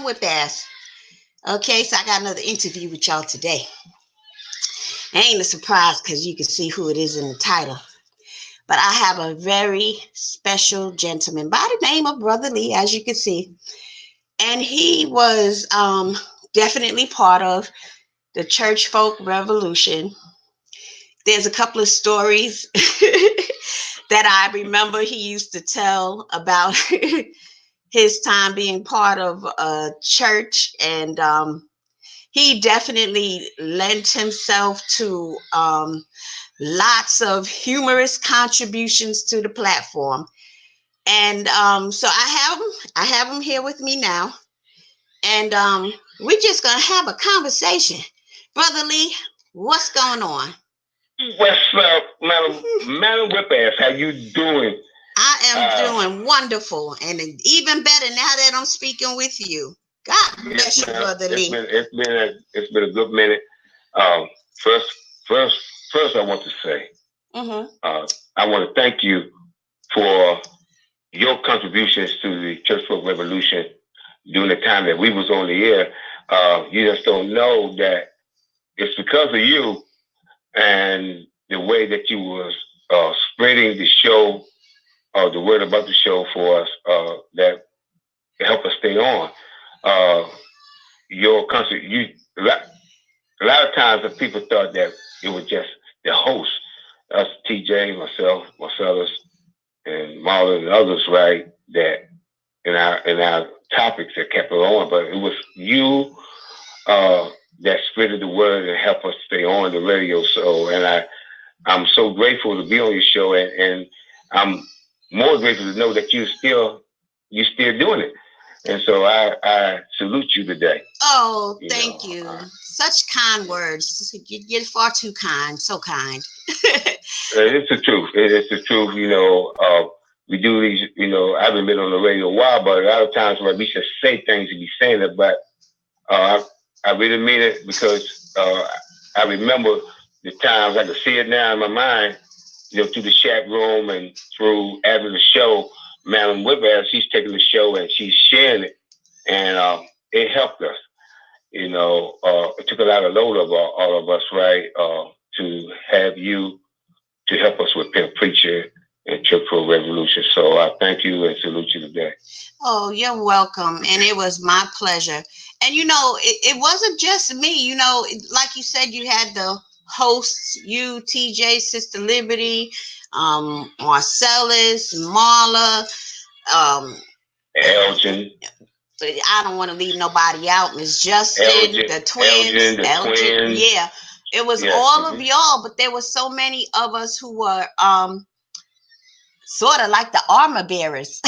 Madamwhipass. Okay, so I got another interview with y'all today. Ain't a surprise because you can see who it is in the title. But I have a very special gentleman by the name of Brother Lee, as you can see. And he was definitely part of the church folk revolution. There's a couple of stories that I remember he used to tell about his time being part of a church, and he definitely lent himself to lots of humorous contributions to the platform. And so I have him here with me now, and we're just gonna have a conversation. Brother Lee, what's going on? What's up, Madam Whipass? How you doing? I am Uh, doing wonderful, and even better now that I'm speaking with you. God yes, bless you, ma'am. Brother It's Lee. been it's been a it's been a good minute. Um, first, first, first, I want to say, Mm-hmm. I want to thank you for your contributions to the Church Folk Revolution during the time that we was on the air. You just don't know that it's because of you and the way that you was spreading the show, the word about the show for us, that help us stay on. Uh, your concert, a lot of times the people thought that it was just the host, us, TJ, myself, Marcellus, and Marlon and others, right? That in our topics that kept it on, but it was you that spreaded the word and helped us stay on the radio. So, and I'm so grateful to be on your show, and I'm more grateful to know that you're still doing it. And so I salute you today. Oh, You thank know, you. Such kind words. You're far too kind. So kind. it's the truth. It's the truth. We do these. I haven't been on the radio a while, but a lot of times where we should say things to be saying it, but uh, I really mean it because I remember the times I can see it now in my mind. Through the chat room and through after the show, Madam Whipass, she's taking the show and she's sharing it, and it helped us. It took a lot of load of all of us, right, to have you to help us with Pimp Preacher and Church Pro Revolution. So I thank you and salute you today. Oh, you're welcome. And it was my pleasure. And it wasn't just me. Like you said, you had the hosts, you, TJ, Sister Liberty, Marcellus, Marla. Um, Elgin, I don't want to leave nobody out. Miss Justin, Elgin, the twins, Elgin, the Elgin. twins. Yeah, it was Yes. all of y'all, but there were so many of us who were sort of like the armor bearers.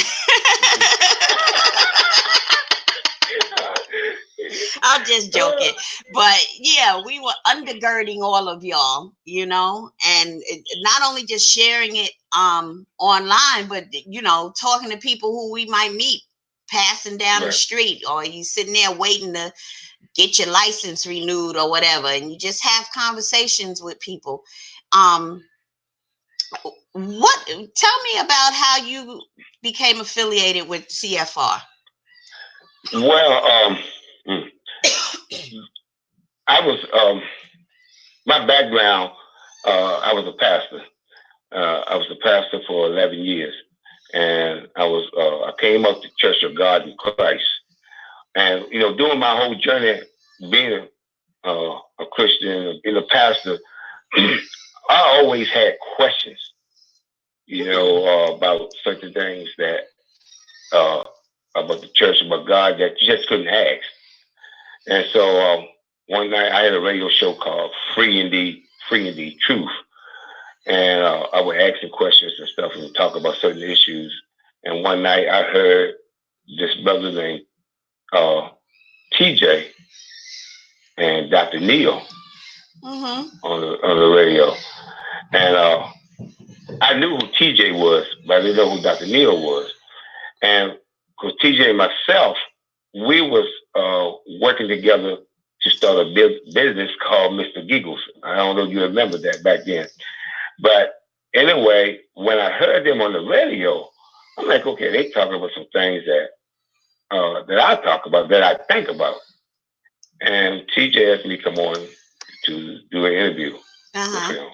I'm just joking. But yeah, we were undergirding all of y'all, and not only just sharing it online, but talking to people who we might meet passing down the Right. street, or you sitting there waiting to get your license renewed or whatever, and you just have conversations with people. Um what Tell me about how you became affiliated with CFR. Well, mm, I was my background. I was a pastor. I was a pastor for 11 years, and I came up to Church of God in Christ, and during my whole journey being a Christian, being a pastor, I always had questions, about certain things that uh, about the church, about God that you just couldn't ask. And so one night I had a radio show called Free Indeed Truth, and I would ask some questions and stuff and talk about certain issues. And one night I heard this brother named uh, TJ and Dr. Neil Mm-hmm. on the radio, and I knew who TJ was, but I didn't know who Dr. Neil was. And because TJ and myself, we was working together to start a business called Mr. Giggles. I don't know if you remember that back then. But anyway, when I heard them on the radio, I'm like, okay, they talking about some things that that I talk about, that I think about. And TJ asked me to come on to do an interview with Uh-huh. him.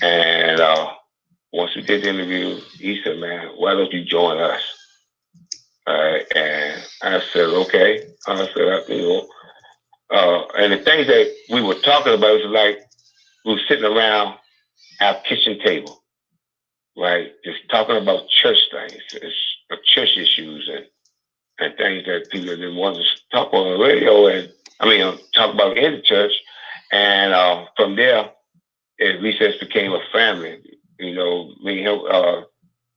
And once we did the interview, he said, "Man, why don't you join us?" All right. And I said, "Okay." I said, and the things that we were talking about was like we were sitting around our kitchen table, right? Just talking about church things, church issues, and things that people didn't want to talk on the radio, and I mean, talk about in the church. And from there, it recess became a family. You know, me and him,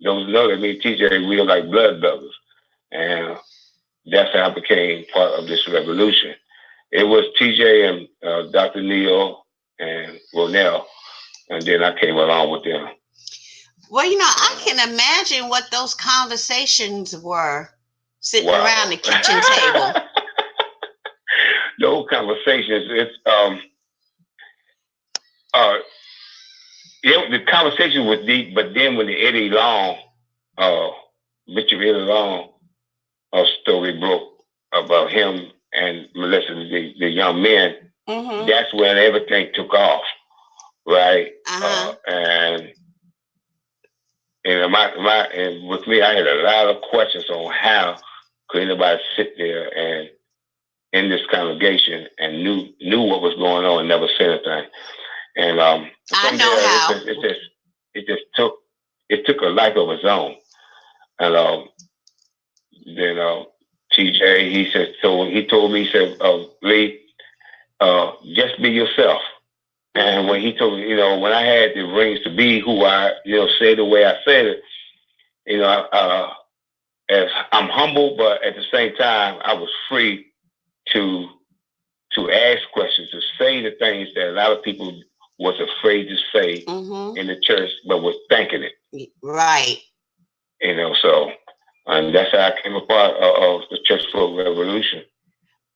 those know that me and TJ, we are like blood brothers. And that's how I became part of this revolution. It was TJ and Dr. Neil and Ronell, and then I came along with them. Well, I can imagine what those conversations were sitting around Wow. the kitchen table. Those conversations, uh, the conversation was deep, but then when the Eddie Long, uh, Richard Eddie Long, story broke about him and molesting the young men, Mm-hmm. that's when everything took off, right? Uh-huh. And with me, I had a lot of questions on how could anybody sit there and in this congregation and knew what was going on and never said anything. And I from know there, how. it just took a life of its own. And then TJ, he told me, he said, Lee, just be yourself. And when he told me, when I had the rings to be who I, say the way I said it, you know, as I'm humble, but at the same time, I was free to ask questions, to say the things that a lot of people was afraid to say in the church, but was thinking it. Right. So, and that's how I came a part of the Church Folk Revolution.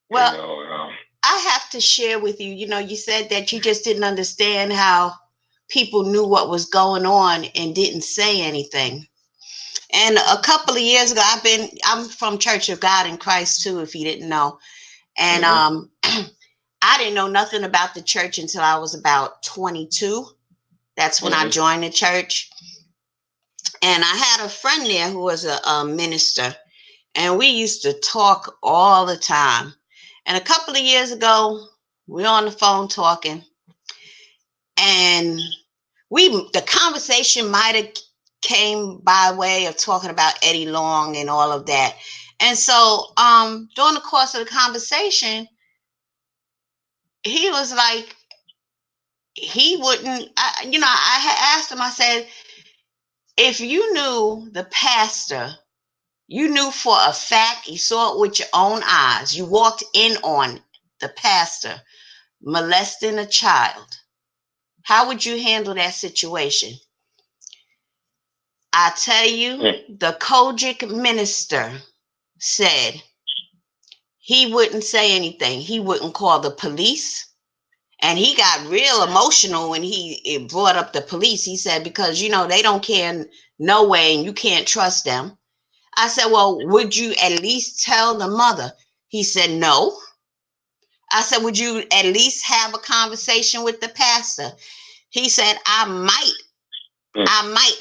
Well, I have to share with you, you said that you just didn't understand how people knew what was going on and didn't say anything. And a couple of years ago, I'm from Church of God in Christ too, if you didn't know. And I didn't know nothing about the church until I was about 22. That's when I joined the church. And I had a friend there who was a minister, and we used to talk all the time. And a couple of years ago, we were on the phone talking, and the conversation might have came by way of talking about Eddie Long and all of that. And so during the course of the conversation, he was like, he wouldn't, I had asked him, I said, if you knew the pastor, you knew for a fact, you saw it with your own eyes, you walked in on the pastor molesting a child, how would you handle that situation? I tell you, the Kojic minister said he wouldn't say anything. He wouldn't call the police. And he got real emotional when he brought up the police. He said, because, they don't care no way and you can't trust them. I said, well, would you at least tell the mother? He said, no. I said, would you at least have a conversation with the pastor? He said, I might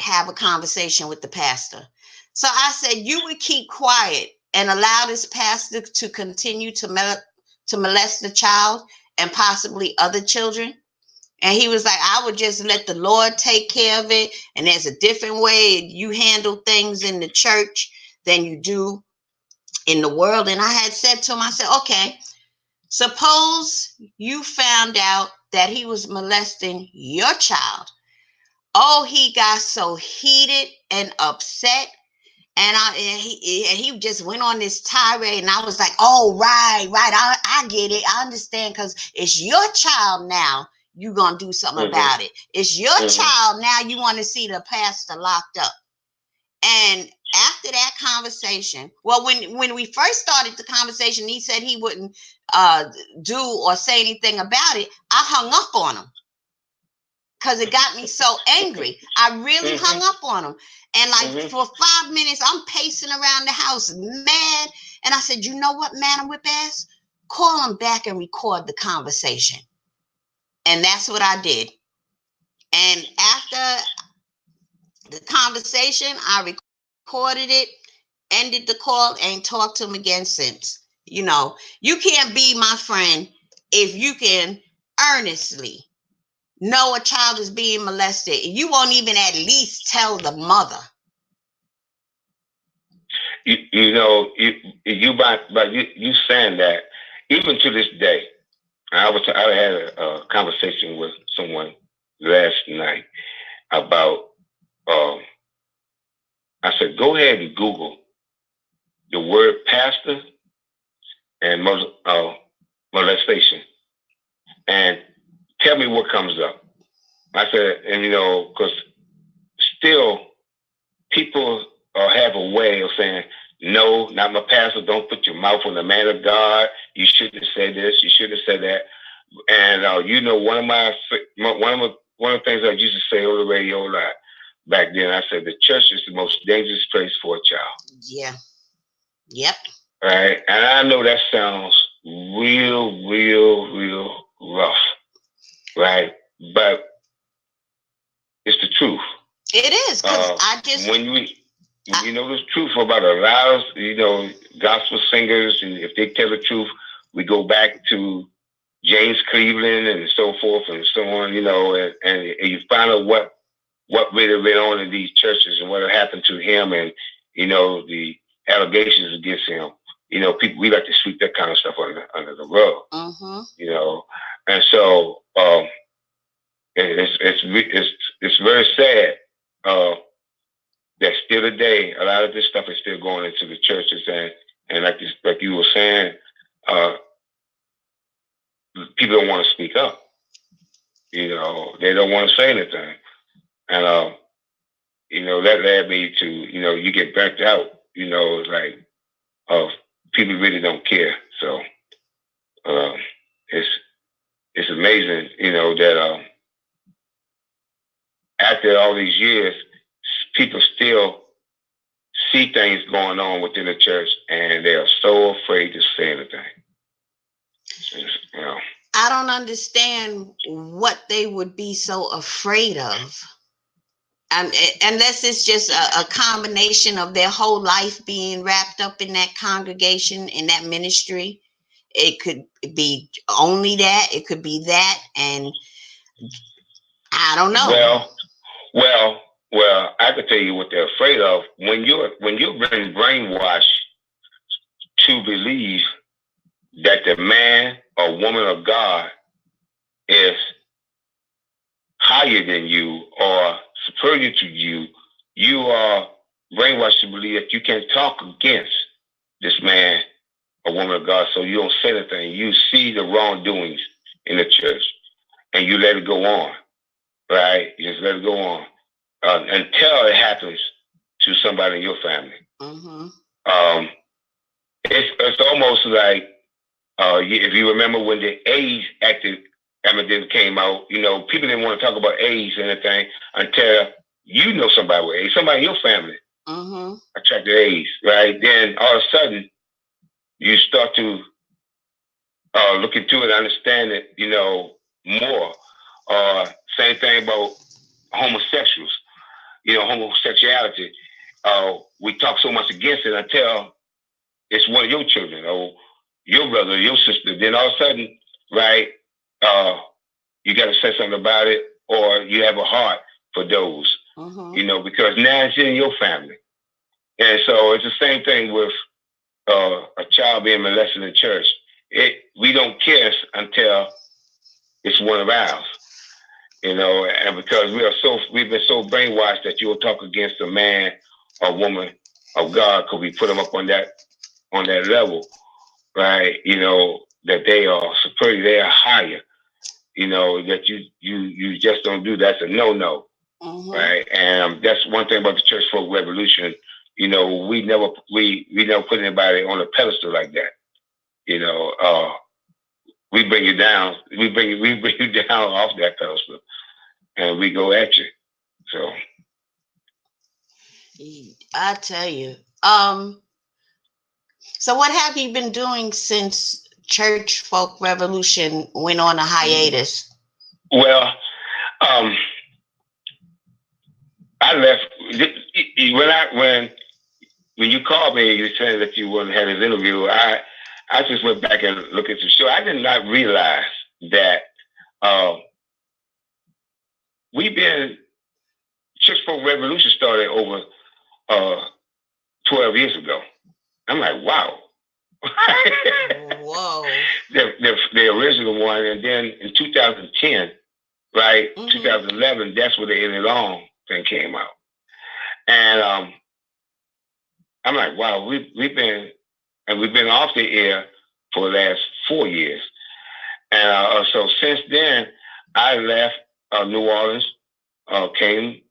have a conversation with the pastor. So I said, you would keep quiet and allow this pastor to continue to molest the child and possibly other children? And he was like, I would just let the Lord take care of it. And there's a different way you handle things in the church than you do in the world. And I had said to him, I said, okay, suppose you found out that he was molesting your child. Oh, he got so heated and upset. And he just went on this tirade, and I was like, "Oh, right, I get it, I understand, because it's your child now. You gonna do something about it. It's your child now. You want to see the pastor locked up." And after that conversation, well, when we first started the conversation, he said he wouldn't do or say anything about it. I hung up on him because it got me so angry. I really hung up on him. And like for 5 minutes, I'm pacing around the house, mad. And I said, you know what, Madamwhipass? Call him back and record the conversation. And that's what I did. And after the conversation, I recorded it, ended the call, and talked to him again since. You can't be my friend if you can earnestly know a child is being molested. You won't even at least tell the mother. You saying that even to this day, I had a conversation with someone last night about. Um, I said, go ahead and Google the word pastor and molestation, and tell me what comes up. I said, and because still people have a way of saying, no, not my pastor. Don't put your mouth on the man of God. You shouldn't have said this. You shouldn't have said that. And one of the things I used to say on the radio a lot back then. I said the church is the most dangerous place for a child. Yeah. Yep. Right, and I know that sounds real rough, right? But it's the truth. It is, because when you know the truth about a lot of gospel singers, and if they tell the truth, we go back to James Cleveland and so forth and so on, and you find out what really went on in these churches and what happened to him, and the allegations against him. People, we like to sweep that kind of stuff under the rug. Mm-hmm. And so it's very sad that still today a lot of this stuff is still going into the churches, and like you were saying, people don't want to speak up. They don't want to say anything, and that led me to you get burnt out. It's like people really don't care. So it's amazing, that after all these years, people still see things going on within the church, and they are so afraid to say anything. I don't understand what they would be so afraid of. Unless it's just a combination of their whole life being wrapped up in that congregation, in that ministry. It could be only that. It could be that, and I don't know. Well, I could tell you what they're afraid of. When you've been brainwashed to believe that the man or woman of God is higher than you or superior to you, you are brainwashed to believe that you can talk against this man or woman of God, so you don't say anything. You see the wrongdoings in the church, and you let it go on, right? You just let it go on until it happens to somebody in your family. Mm-hmm. It's almost like if you remember when the AIDS epidemic came out, people didn't want to talk about AIDS or anything until somebody with AIDS, somebody in your family attracted AIDS, right? Then all of a sudden you start to look into it and understand it, more. Same thing about homosexuals, homosexuality. We talk so much against it until it's one of your children or your brother, your sister. Then all of a sudden, right, you got to say something about it, or you have a heart for those, because now it's in your family. And so it's the same thing with a child being molested in church. We don't care until it's one of ours, and because we've been so brainwashed that you'll talk against a man or woman of God because we put them up on that level, right? That they are superior, they are higher. That you just don't do. That's a no, right? And that's one thing about the church folk revolution. We never put anybody on a pedestal like that. We bring you down. We bring you down off that pedestal, and we go at you. So I tell you, So what have you been doing since Church Folk Revolution went on a hiatus? Well, um, I left when you called me. You said that you wanted to have this interview. I just went back and looked at the show. I did not realize that uh, we've been Church Folk Revolution started over uh, 12 years ago. I'm like, wow. Whoa. The original one, and then in 2010, right, 2011, that's where the In It Long thing came out. And I'm like, wow, we've been off the air for the last 4 years. And so since then, I left New Orleans, came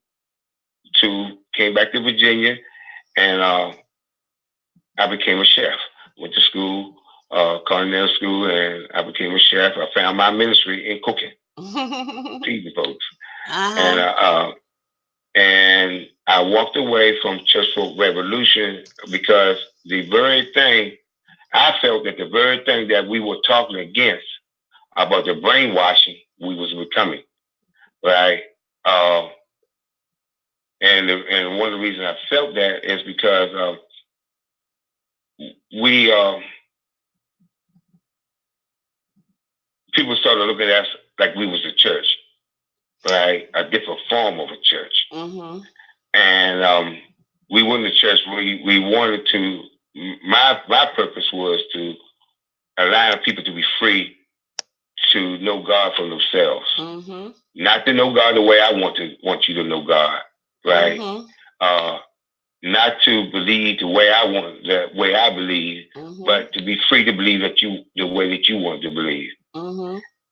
back to Virginia, and I became a chef. Went to school, culinary school, and I became a chef. I found my ministry in cooking, feeding folks, and I walked away from Church Folk Revolution because the very thing I felt that the very thing that we were talking against about the brainwashing we was becoming, right? Uh, and one of the reasons I felt that is because we people started looking at us like we was a church, right? A different form of a church. And we weren't a church. We wanted to. My purpose was to allow people to be free to know God for themselves, not to know God the way I want you to know God, right? Not to believe the way I believe, but to be free to believe the way that you want to believe.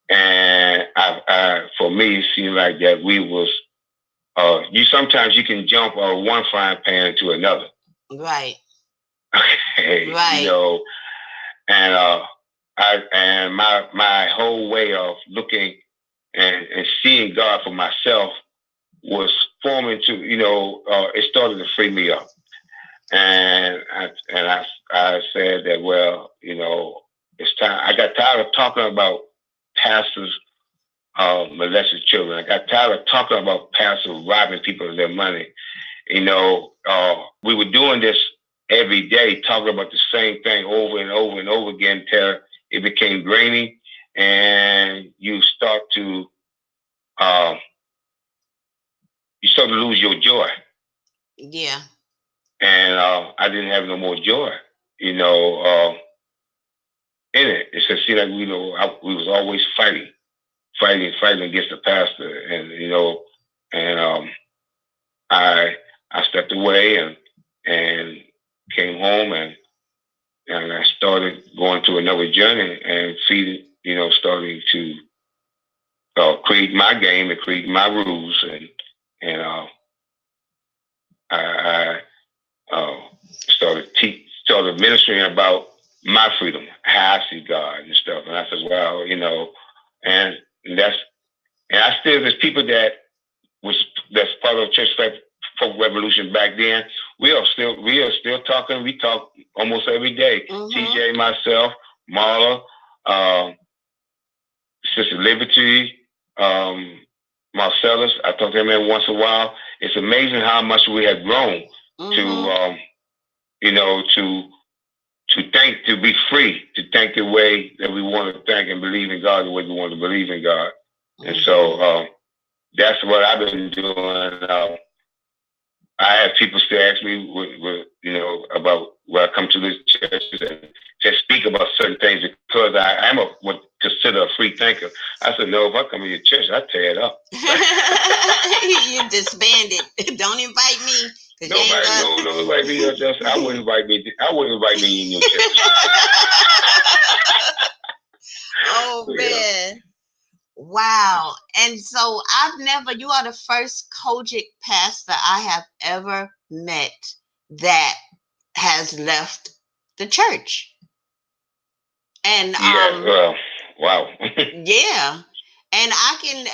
And for me, it seemed like that we was. You sometimes you can jump one frying pan into another. Right. Okay. Right. You know, and my whole way of looking and seeing God for myself was forming to, it started to free me up. And I said that, well, it's time. I got tired of talking about pastors molested children. I got tired of talking about pastors robbing people of their money. We were doing this every day, talking about the same thing over and over and over again till it became grainy, and you start to lose your joy. Yeah. And I didn't have no more joy, in it. It just seemed like we was always fighting against the pastor, and I stepped away and came home, and I started going to another journey and starting to create my game and create my rules, and I started ministering about my freedom, how I see God and stuff. And I said, well, and that's and I still there's people that's part of Church Folk Revolution back then. We are still talking. We talk almost every day. TJ, myself, Marla, Sister Liberty, Marcellus. I talk to him every once in a while. It's amazing how much we have grown to think, to be free, to think the way that we want to think and believe in God the way we want to believe in God. And so that's what I've been doing. I have people still ask me, about when I come to this church and just speak about certain things because I am what consider a free thinker. I said, no, if I come to your church, I tear it up. You disband it. Don't invite me. Don't invite me. I wouldn't invite me. I wouldn't invite me in your church. Oh man. Wow. And so you are the first Kojic pastor I have ever met that has left the church. And wow. Yeah. And I can,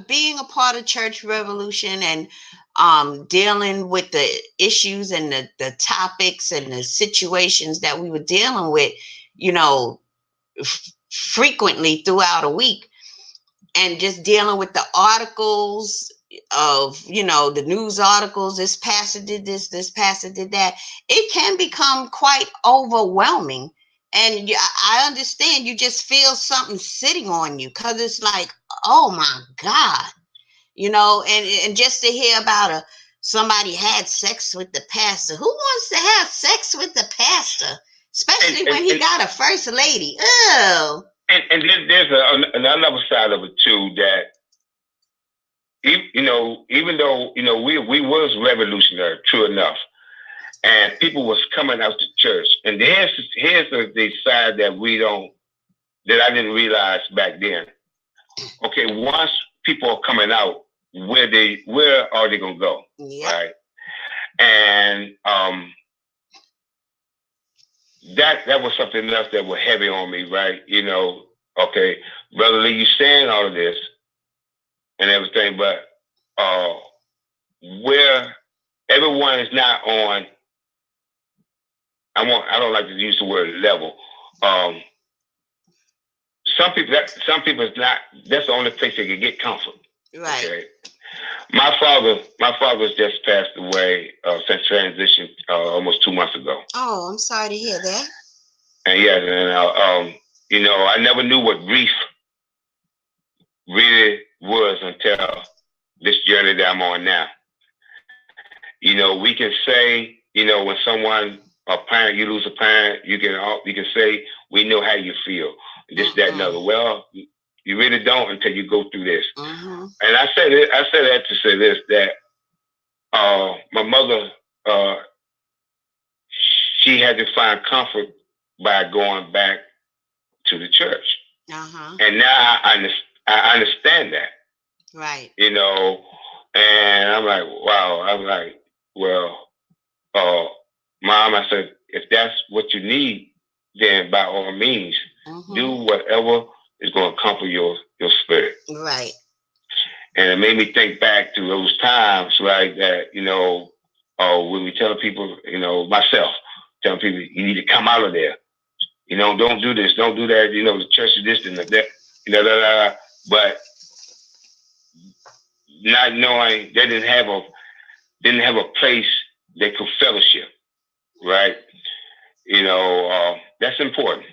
being a part of Church Revolution and dealing with the issues and the topics and the situations that we were dealing with, you know, frequently throughout a week, and just dealing with the articles of, you know, the news articles, this pastor did this pastor did that, it can become quite overwhelming. And I understand, you just feel something sitting on you, because it's like, oh my God, you know. And just to hear about somebody had sex with the pastor. Who wants to have sex with the pastor, especially when he got a first lady? Oh. And there's another side of it too, that you know, even though, you know, we was revolutionary, true enough, and people was coming out to church, and here's the side that I didn't realize back then. Okay, once people are coming out, where are they gonna go? Yep. Right? And that was something else that was heavy on me, right? You know, okay, Brother Lee, you saying all of this and everything, but where everyone is not on, I don't like to use the word level. Some people is not, that's the only place they can get comfort. Right. Okay. My father's just passed away since transition almost 2 months ago. Oh, I'm sorry to hear that. And yes, and you know, I never knew what grief really was until this journey that I'm on now. You know, we can say, you know, when a parent, you lose a parent, you can say, we know how you feel, this, that, and other. Well, you really don't until you go through this. And I say that to say this, that my mother, she had to find comfort by going back to the church. And now I understand that. Right. You know, and I'm like, wow. I'm like, well, Mom, I said, if that's what you need, then by all means, do whatever is going to comfort your spirit. Right. And it made me think back to those times, right, that, you know, when we tell people, you know, myself, telling people, you need to come out of there. You know, don't do this, don't do that. You know, the church is this and that, you know, but not knowing they didn't have a place they could fellowship, right? You know, that's important.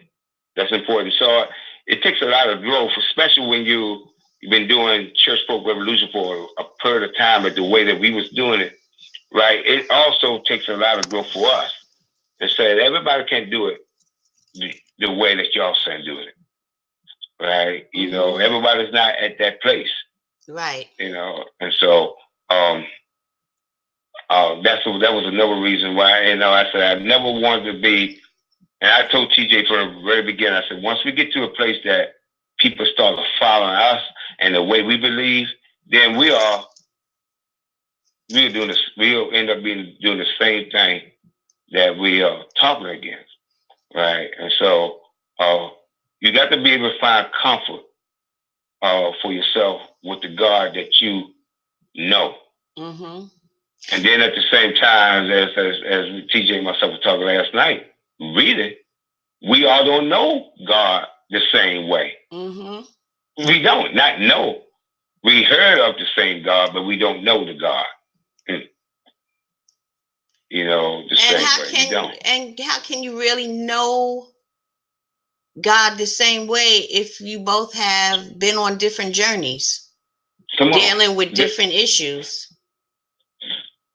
That's important. So it takes a lot of growth, especially when you've been doing Church Folk Revolution for a period of time, at the way that we was doing it, right? It also takes a lot of growth for us, and say everybody can't do it the way that y'all saying doing it, right? You know, everybody's not at that place, right? You know, and so that was another reason why. You know, I said I never wanted to be. And I told TJ from the very beginning, I said, once we get to a place that people start following us and the way we believe, then we'll doing this. We'll end up doing the same thing that we are talking against, right? And so you got to be able to find comfort for yourself with the God that you know. And then at the same time, as TJ and myself were talking last night, really, we all don't know God the same way. We don't not know. We heard of the same God, but we don't know the God. You know, the same way. We don't. And how can you really know God the same way if you both have been on different journeys, dealing with different issues?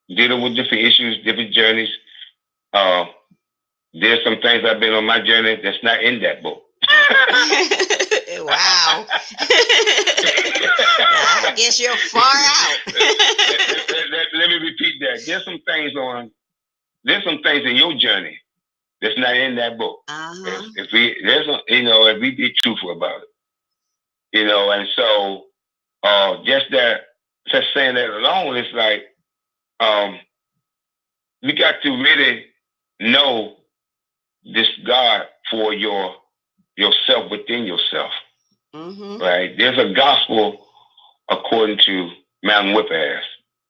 Dealing with different issues, different journeys. There's some things I've been on my journey that's not in that book. Wow. I guess you're far out. Let me repeat that. There's some things in your journey that's not in that book. If we be truthful about it, you know, and so just saying that alone, it's like we got to really know this God for yourself within yourself. Right? There's a gospel according to Madamwhipass.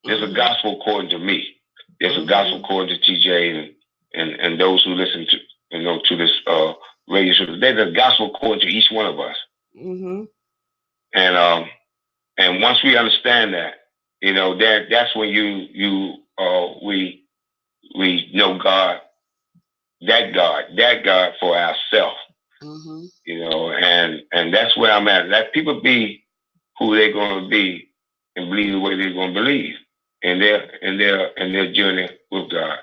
There's a Mm-hmm. gospel according to me. There's a gospel Mm-hmm. according to TJ and those who listen to to this radio show. There's a gospel according to each one of us. Mm-hmm. And and once we understand that, that's when we know God for ourselves. Mm-hmm. And that's where I'm at. Let people be who they're going to be and believe the way they're going to believe in their journey with God.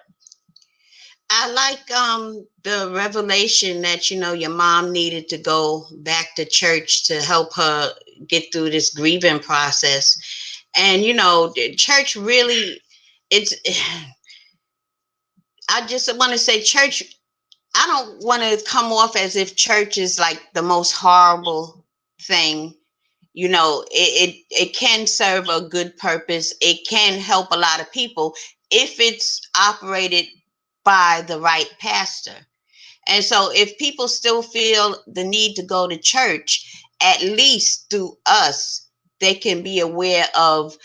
I like the revelation that your mom needed to go back to church to help her get through this grieving process. And the church really, it's I just want to say church, I don't want to come off as if church is like the most horrible thing. It can serve a good purpose. It can help a lot of people if it's operated by the right pastor. And so if people still feel the need to go to church, at least through us, they can be aware of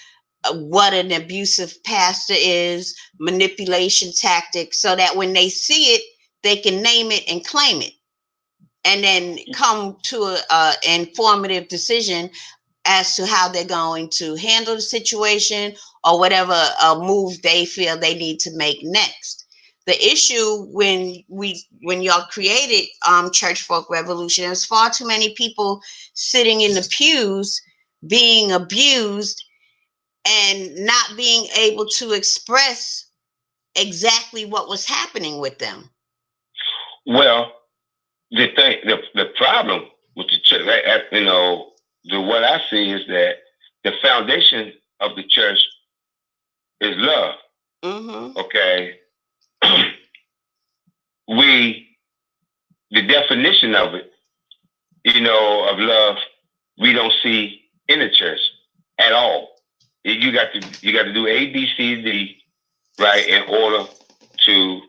what an abusive pastor is, manipulation tactics, so that when they see it, they can name it and claim it, and then come to a informative decision as to how they're going to handle the situation or whatever move they feel they need to make next. The issue when y'all created Church Folk Revolution, there's far too many people sitting in the pews being abused and not being able to express exactly what was happening with them. Well, the problem with the church, what I see is that the foundation of the church is love. Mm-hmm. Okay, we the definition of it, of love, we don't see in the church at all. You got to do A, B, C, D, right, in order to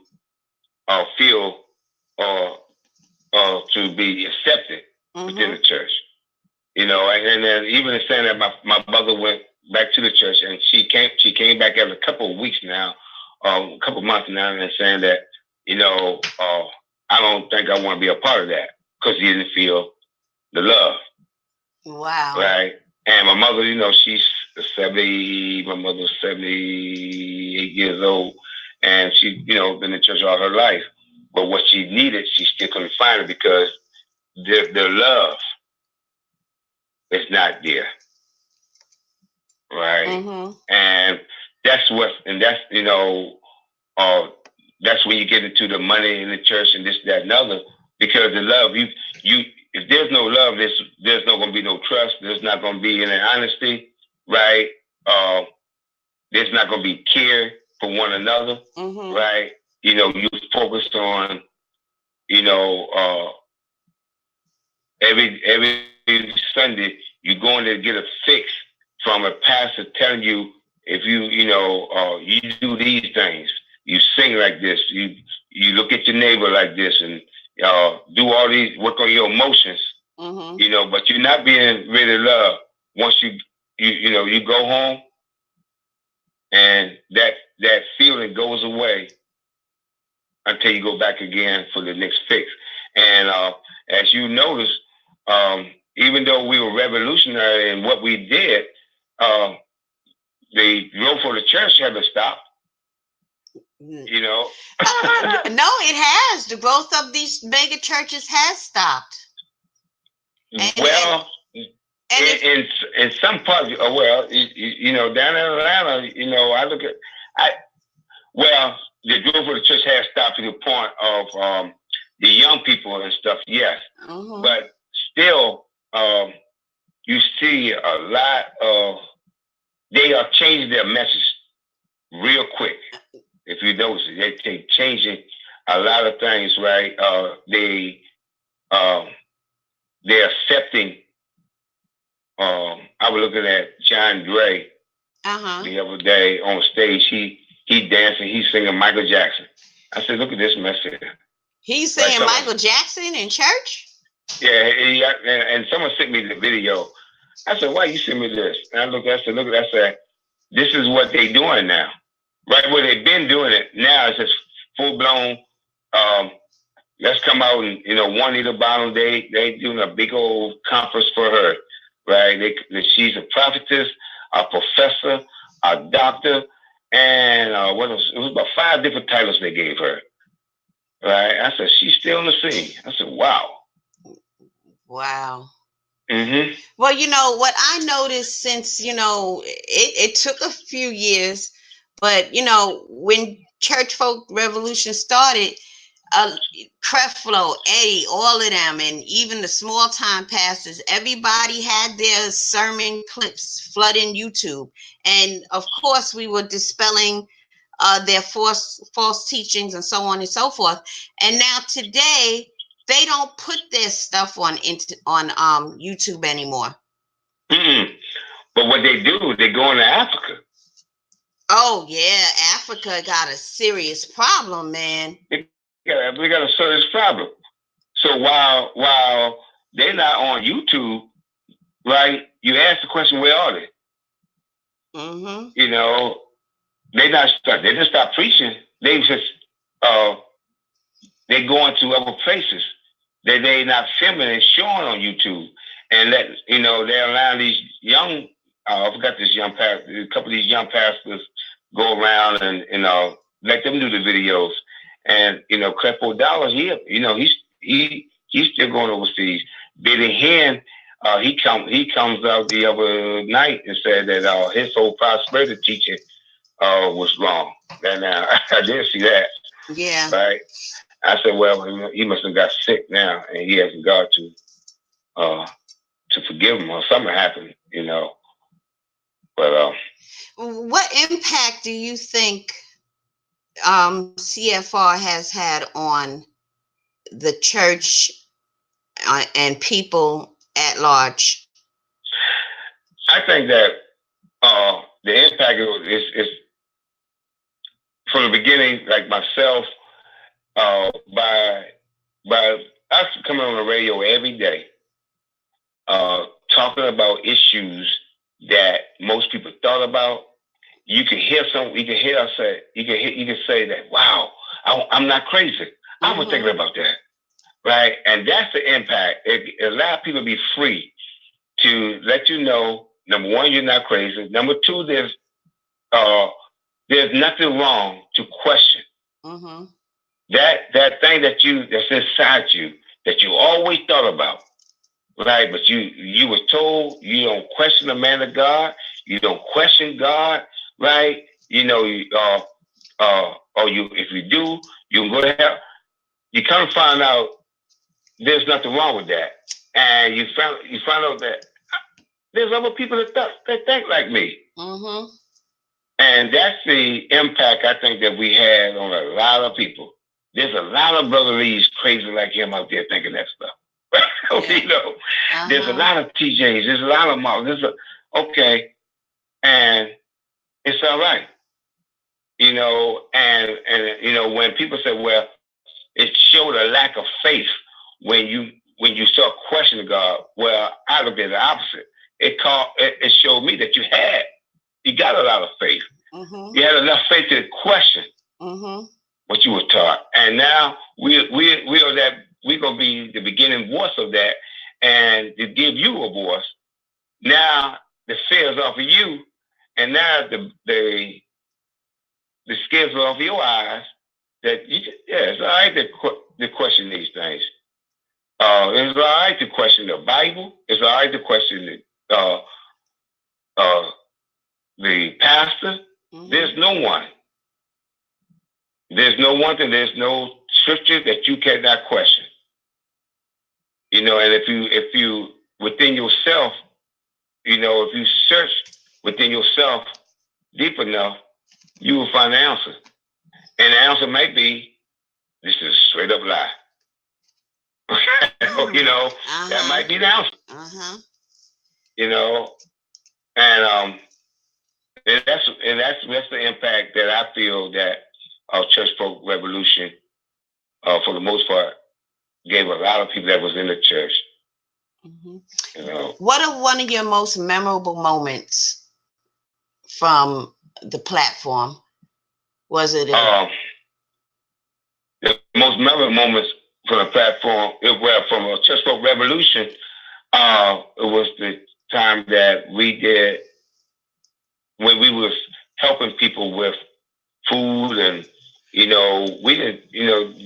feel or to be accepted within Mm-hmm. the church. And then even saying that my mother went back to the church and she came back after a couple of weeks now, a couple of months now, and saying that I don't think I want to be a part of that because she didn't feel the love, Wow. right? And my mother, she's 70. My mother's 78 years old, and she, been in church all her life. But what she needed, she still couldn't find it because the love is not there, right? Mm-hmm. And uh, that's when you get into the money in the church and this, that, and other. Because the love, if there's no love, there's not going to be no trust. There's not going to be any honesty, right? Uh, there's not going to be care for one another, Mm-hmm. right? You focused on, you know, uh, every Sunday you're going to get a fix from a pastor telling you if you do these things, you sing like this, you look at your neighbor like this, and do all these work on your emotions, Mm-hmm. but you're not being really loved. Once you go home and that feeling goes away until you go back again for the next fix. And as you notice, even though we were revolutionary in what we did, uh, the growth for the church haven't stopped. You know. No, it has. The growth of these mega churches has stopped. And Well, and if in some parts, down in Atlanta, I look at I well, the growth of the church has stopped to the point of the young people and stuff. Yes, mm-hmm. but still, you see a lot of they are changing their message real quick. If you notice, they changing a lot of things, right? Um, they're accepting. I was looking at John Gray Uh-huh. the other day on stage. He dancing, he's singing Michael Jackson. I said, look at this mess here. He's Like saying Michael Jackson in church? Yeah, and someone sent me the video. I said, why you send me this? And I said, look, I said, this is what they doing now. Right where they've been doing it now is just full blown. Um, let's come out and Juanita Bottom. They doing a big old conference for her. Right, she's a prophetess, a professor, a doctor, and what else? It was about 5 different titles they gave her. Right, I said she's still on the scene. I said, wow. Wow. Mm-hmm. Well, what I noticed since, it took a few years, but, when Church Folk Revolution started, Creflo, Eddie, all of them, and even the small time pastors, everybody had their sermon clips flooding YouTube. And of course, we were dispelling their false teachings and so on and so forth. And now today, they don't put their stuff on YouTube anymore. Mm-mm. But what they do, they go into Africa. Oh yeah, Africa got a serious problem, man. We got a serious problem. So while they're not on YouTube, right? You ask the question, where are they? Mm-hmm. They didn't stop preaching. They just they going to other places that they not filming and showing on YouTube, and they're allowing these young. I forgot this young pastor. A couple of these young pastors go around and let them do the videos. And Crepo Dollar, he's still going overseas. Billy Hen, he comes out the other night and said that his whole prosperity teaching was wrong. And I did see that. Yeah. Right. I said, well, he must have got sick now, and he hasn't got to forgive him, or something happened, But what impact do you think CFR has had on the church and people at large? I think that the impact is from the beginning, like myself, by us coming on the radio every day, talking about issues that most people thought about. You can hear us say, you can say that, wow, I'm not crazy. I was thinking about that. Right. And that's the impact. It allows people to be free to let you know, number one, you're not crazy. Number two, there's nothing wrong to question. Mm-hmm. That thing that's inside you that you always thought about. Right, but you were told you don't question the man of God, you don't question God, right? Or if you do, you can go to hell. You come to find out there's nothing wrong with that, and you find out that there's other people that think like me. Mm-hmm. And that's the impact I think that we had on a lot of people. There's a lot of Brother Lee's crazy like him out there thinking that stuff. Yeah. There's a lot of TJs, there's a lot of models. Okay, and it's all right. And when people say, well, it showed a lack of faith when you start questioning God. Well, I looked at the opposite. It showed me that you got a lot of faith. Mm-hmm. You had enough faith to question what you were taught, and now we're gonna be the beginning voice of that, and to give you a voice. Now the fears off of you, and now the scales are off your eyes. That it's all right to question these things. It's all right to question the Bible. It's all right to question the pastor. Mm-hmm. There's no one. There's no one thing. There's no scripture that you cannot question. And if you within yourself, if you search within yourself deep enough, you will find the answer. And the answer might be, this is a straight up lie. That might be the answer. And that's the impact that I feel that our Church Folk Revolution, for the most part, gave a lot of people that was in the church. Mm-hmm. What are one of your most memorable moments from the platform? Was it a The most memorable moments from the platform, it were from a Church Folk Revolution. It was the time that we did when we was helping people with food, and we didn't,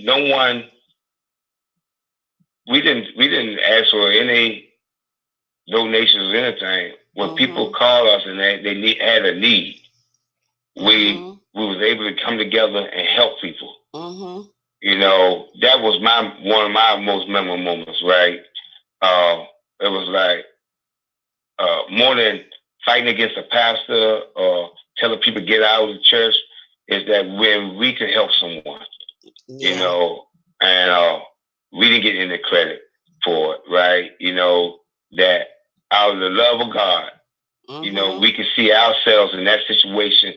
no one, we didn't ask for any donations or anything. When people call us and they had a need, we was able to come together and help people. That was one of my most memorable moments, right? It was like more than fighting against a pastor or telling people to get out of the church, is that when we could help someone, and we didn't get any credit for it, right? That out of the love of God, we can see ourselves in that situation,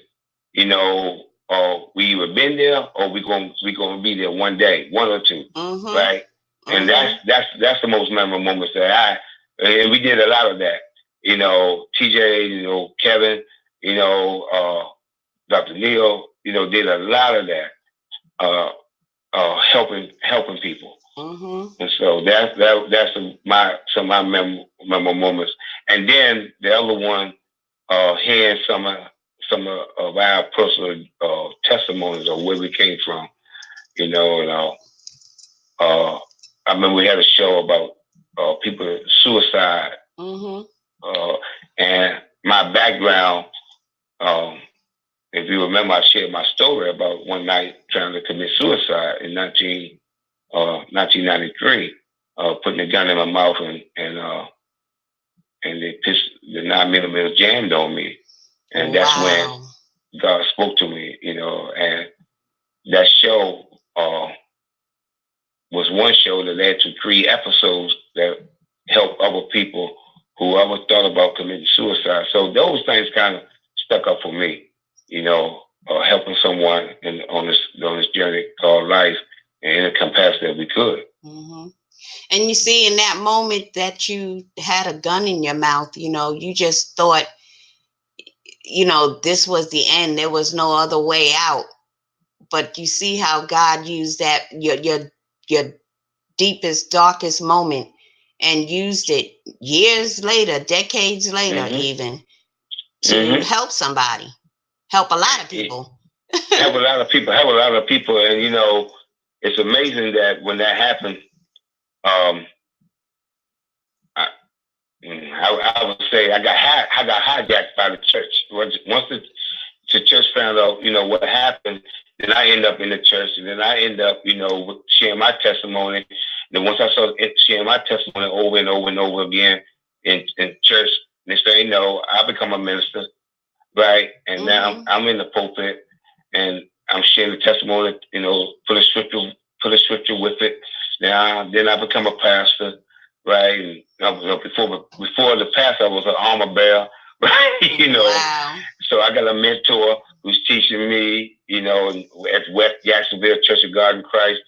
or we either been there or we gonna be there one day, one or two, right? And that's the most memorable moments and we did a lot of that. TJ, Kevin, Dr. Neil, did a lot of that, helping people. And so that's some of my memorable moments. And then the other one, hearing some of our personal testimonies of where we came from, and I remember we had a show about people suicide, and my background. If you remember, I shared my story about one night trying to commit suicide in 1993, putting a gun in my mouth, and the 9mm jammed on me. And that's when God spoke to me, and that show was one show that led to 3 episodes that helped other people who ever thought about committing suicide. So those things kind of stuck up for me, helping someone on this journey called life in a capacity that we could. And you see, in that moment that you had a gun in your mouth, you just thought, this was the end. There was no other way out. But you see how God used that, your deepest, darkest moment, and used it years later, decades later, even to help somebody, help a lot of people. Help a lot of people. And, it's amazing that when that happened, I would say I got hijacked by the church. Once the church found out, what happened, then I end up in the church, and then I end up, sharing my testimony. And then once I started sharing my testimony over and over and over again in church, next thing you know, I become a minister, right? And now I'm in the pulpit, and I'm sharing the testimony, put a scripture with it. Now, then I become a pastor, right? And before the pastor, I was an armor bearer, right? Wow. So I got a mentor who's teaching me, at West Jacksonville Church of God in Christ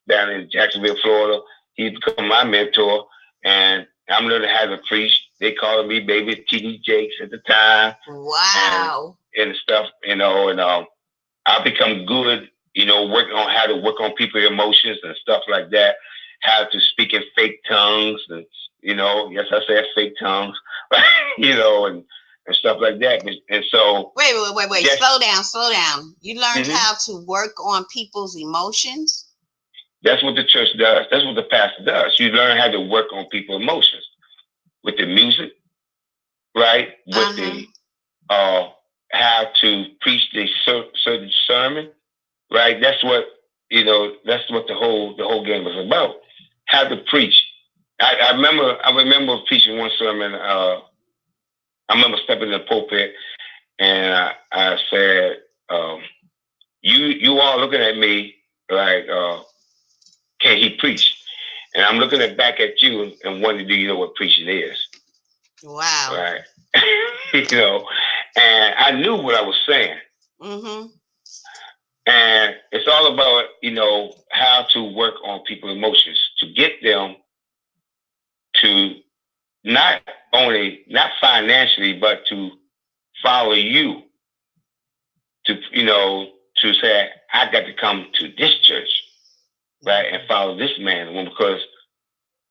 down in Jacksonville, Florida. He's become my mentor, and I'm learning how to preach. They called me Baby T.D. Jakes at the time. Wow. And stuff, and I become good, working on how to work on people's emotions and stuff like that. How to speak in fake tongues, and yes, I said fake tongues, and stuff like that. And so wait. Slow down. You learned how to work on people's emotions? That's what the church does. That's what the pastor does. You learn how to work on people's emotions with the music, right? With the how to preach the certain sermon, right? That's what the whole game was about. How to preach. I remember preaching one sermon. I remember stepping in the pulpit, and I said, "You all looking at me like, can he preach?" And I'm looking back at you and wondering, do you know what preaching is? Wow. Right. And I knew what I was saying. And it's all about, how to work on people's emotions to get them to not financially, but to follow you to say I got to come to this church, right, and follow this man and woman, because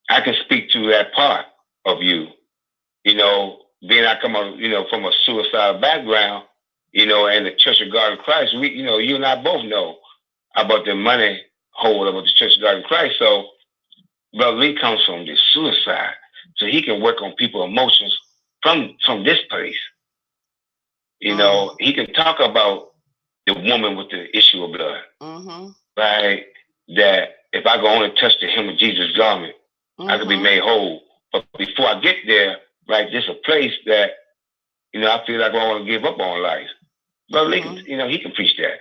I can speak to that part of you. Being I come on, from a suicidal background, and the Church of God in Christ, you and I both know about the money hole about the Church of God in Christ. So Brother Lee comes from the suicide, so he can work on people's emotions from this place. He can talk about the woman with the issue of blood, right? That if I go only touch the hem of Jesus' garment, I could be made whole. But before I get there, right, there's a place that I feel like I want to give up on life. Brother Lee, he can preach that.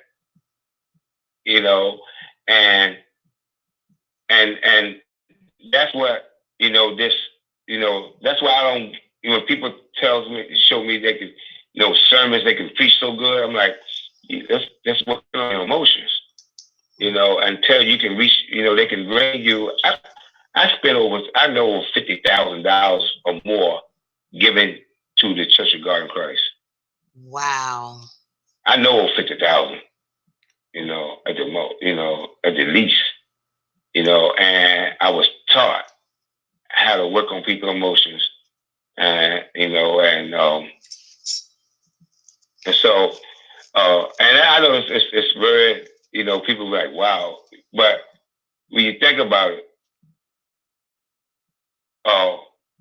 And that's what this. That's why I don't. When people show me they can, sermons they can preach so good, I'm like, that's what emotions. Until you can reach, they can bring you. I spent I know over $50,000 or more given to the Church of God in Christ. Wow. I know over 50,000. At the at the least. And I was taught how to work on people's emotions, and so and I know it's very, people are like, wow, but when you think about it,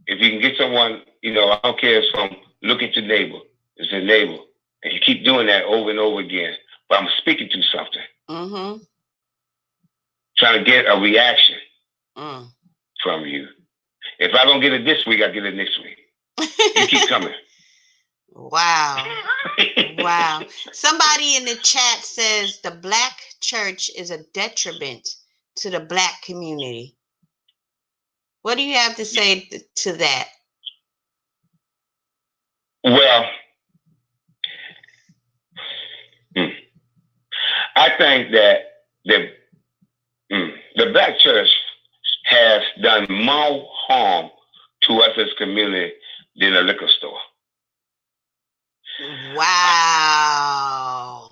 if you can get someone, I don't care if it's from look at your neighbor, it's a neighbor, and you keep doing that over and over again, but I'm speaking to something, trying to get a reaction from you. If I don't get it this week, I get it next week. You keep coming. Wow. Wow. Somebody in the chat says the black church is a detriment to the black community. What do you have to say to that? Well, I think that the black church has done more harm to us as a community than a liquor store. Wow.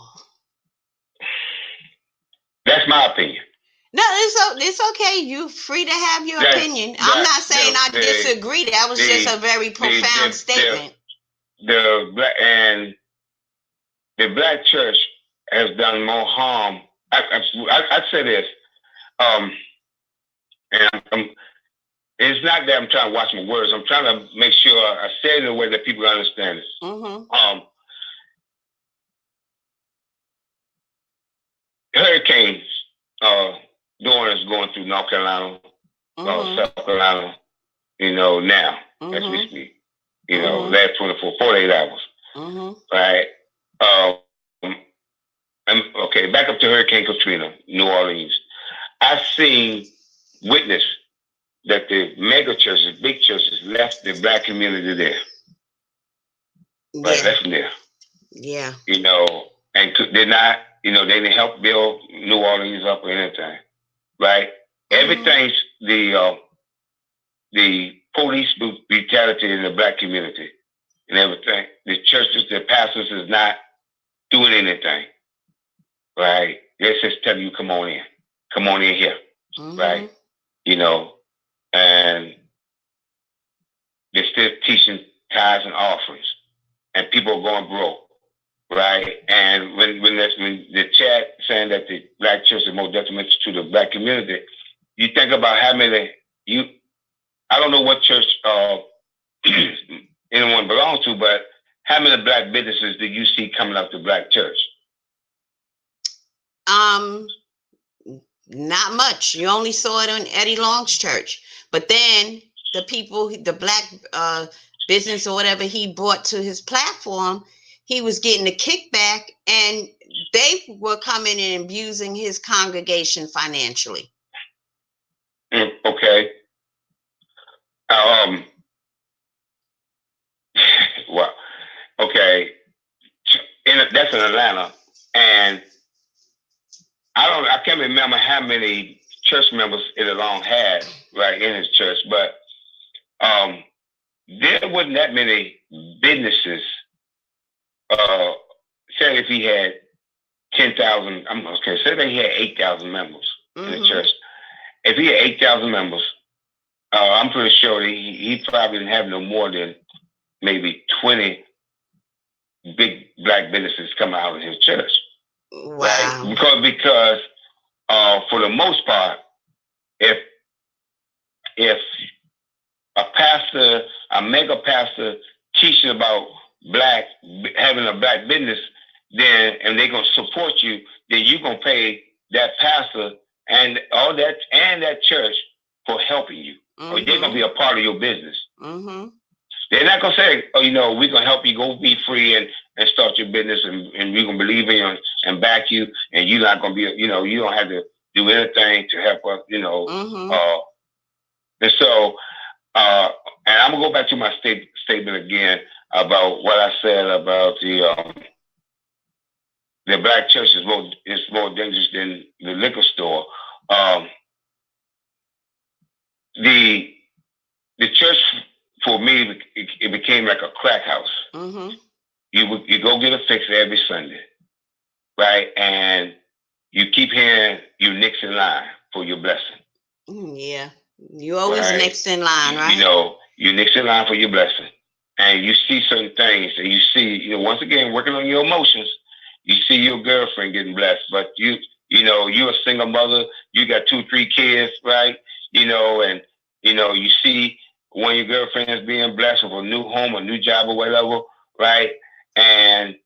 That's my opinion. No, it's okay. You're free to have your opinion. I'm not saying I disagree. That was just a very profound statement. The black church has done more harm. I'd say this, and it's not that I'm trying to watch my words. I'm trying to make sure I say it in a way that people understand it. Hurricanes, Dawn is going through North Carolina, South Carolina, now, as we speak. Last 48 hours. Right? Okay, back up to Hurricane Katrina, New Orleans. I've witnessed that the mega churches, big churches, left the black community there. Right, left them there. Yeah. And they're not, they didn't help build New Orleans up or anything. Right? Everything's the police brutality in the black community and everything. The churches, the pastors is not doing anything. Right? They're just telling you, come on in here. Right? And they're still teaching tithes and offerings, and people are going broke. Right? And when the chat saying that the black church is more detrimental to the black community, you think about how many I don't know what church anyone belongs to, but how many black businesses do you see coming out the black church? Not much. You only saw it on Eddie Long's church. But then the black business or whatever he brought to his platform, he was getting a kickback, and they were coming and abusing his congregation financially. Okay. Well, okay. That's in Atlanta, and I can't remember how many church members Eddie Long had right in his church, but there wasn't that many businesses. Say if he had 10,000. I'm okay. Say that he had 8,000 members in the Mm-hmm. church. If he had 8,000 members, I'm pretty sure that he probably didn't have no more than maybe 20 big black businesses coming out of his church, right? Wow. Because for the most part, if if a pastor, a mega pastor, teaching about black having a black business, then and they're gonna support you, then you're gonna pay that pastor and all that and that church for helping you, or they're gonna be a part of your business. Mm-hmm. They're not gonna say, "Oh, we're gonna help you go be free and start your business, and we're gonna believe in you and back you, and you're not gonna be, you don't have to do anything to help us, Mm-hmm. And so, and I'm gonna go back to my statement again about what I said about the black church is more dangerous than the liquor store. The church for me, it became like a crack house. Mm-hmm. You go get a fix every Sunday, right? And you keep hearing you next in line for your blessing. Yeah. You always right? next in line, right? You next in line for your blessing. And you see certain things, and you see, once again, working on your emotions, you see your girlfriend getting blessed, but you're a single mother, you got 2, 3 kids, right? And you see one of your girlfriends being blessed with a new home, a new job, or whatever, right? And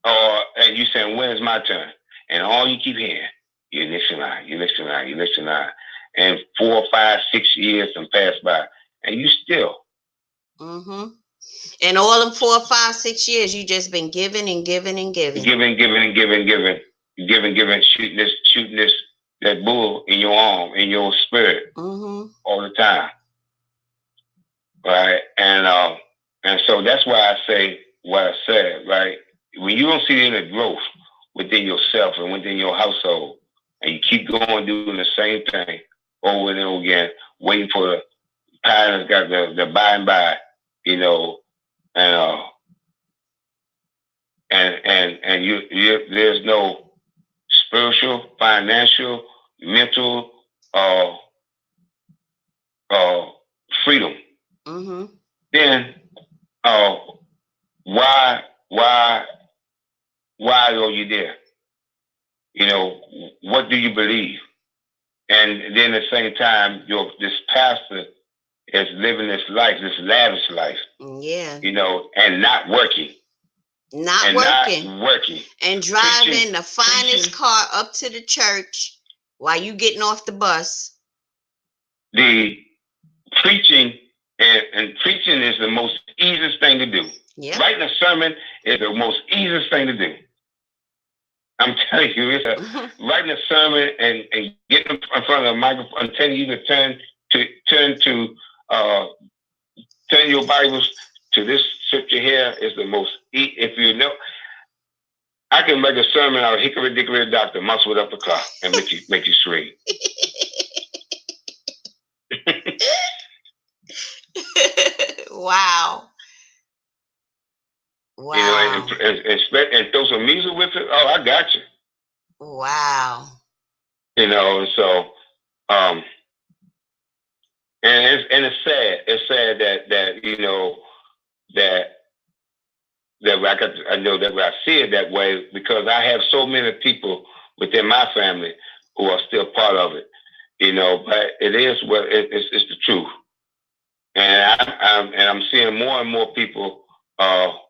you saying, when is my turn? And all you keep hearing, you're next in line, you're next in line, you're next in line. And 4, 5, 6 years have passed by, and you still. Mm-hmm. And all them 4, 5, 6 years, you just been giving and giving and giving. Giving, shooting this that bull in your arm, in your spirit, all the time, right? And so that's why I say what I said, right? When you don't see any growth within yourself and within your household, and you keep going doing the same thing over and over again, waiting for the pie that's got the by and by, and there's no spiritual, financial, mental freedom. Mm-hmm. Then why are you there? What do you believe? And then at the same time, this pastor is living this life, this lavish life. Yeah. And not working. Not working. And driving the finest car up to the church while you getting off the bus. The preaching and preaching is the most easiest thing to do. Yep. Writing a sermon is the most easiest thing to do. I'm telling you, writing a sermon and getting in front of a microphone and telling you to turn your Bibles to this scripture here is the most. If you know, I can make a sermon out of hickory dickory doctor, muscle it up the clock, and make you scream. Wow. Wow. And throw some music with it. Oh, I got you. Wow. So, and it's sad. It's sad that I know that I see it that way because I have so many people within my family who are still part of it. But it is it's the truth. And I'm seeing more and more people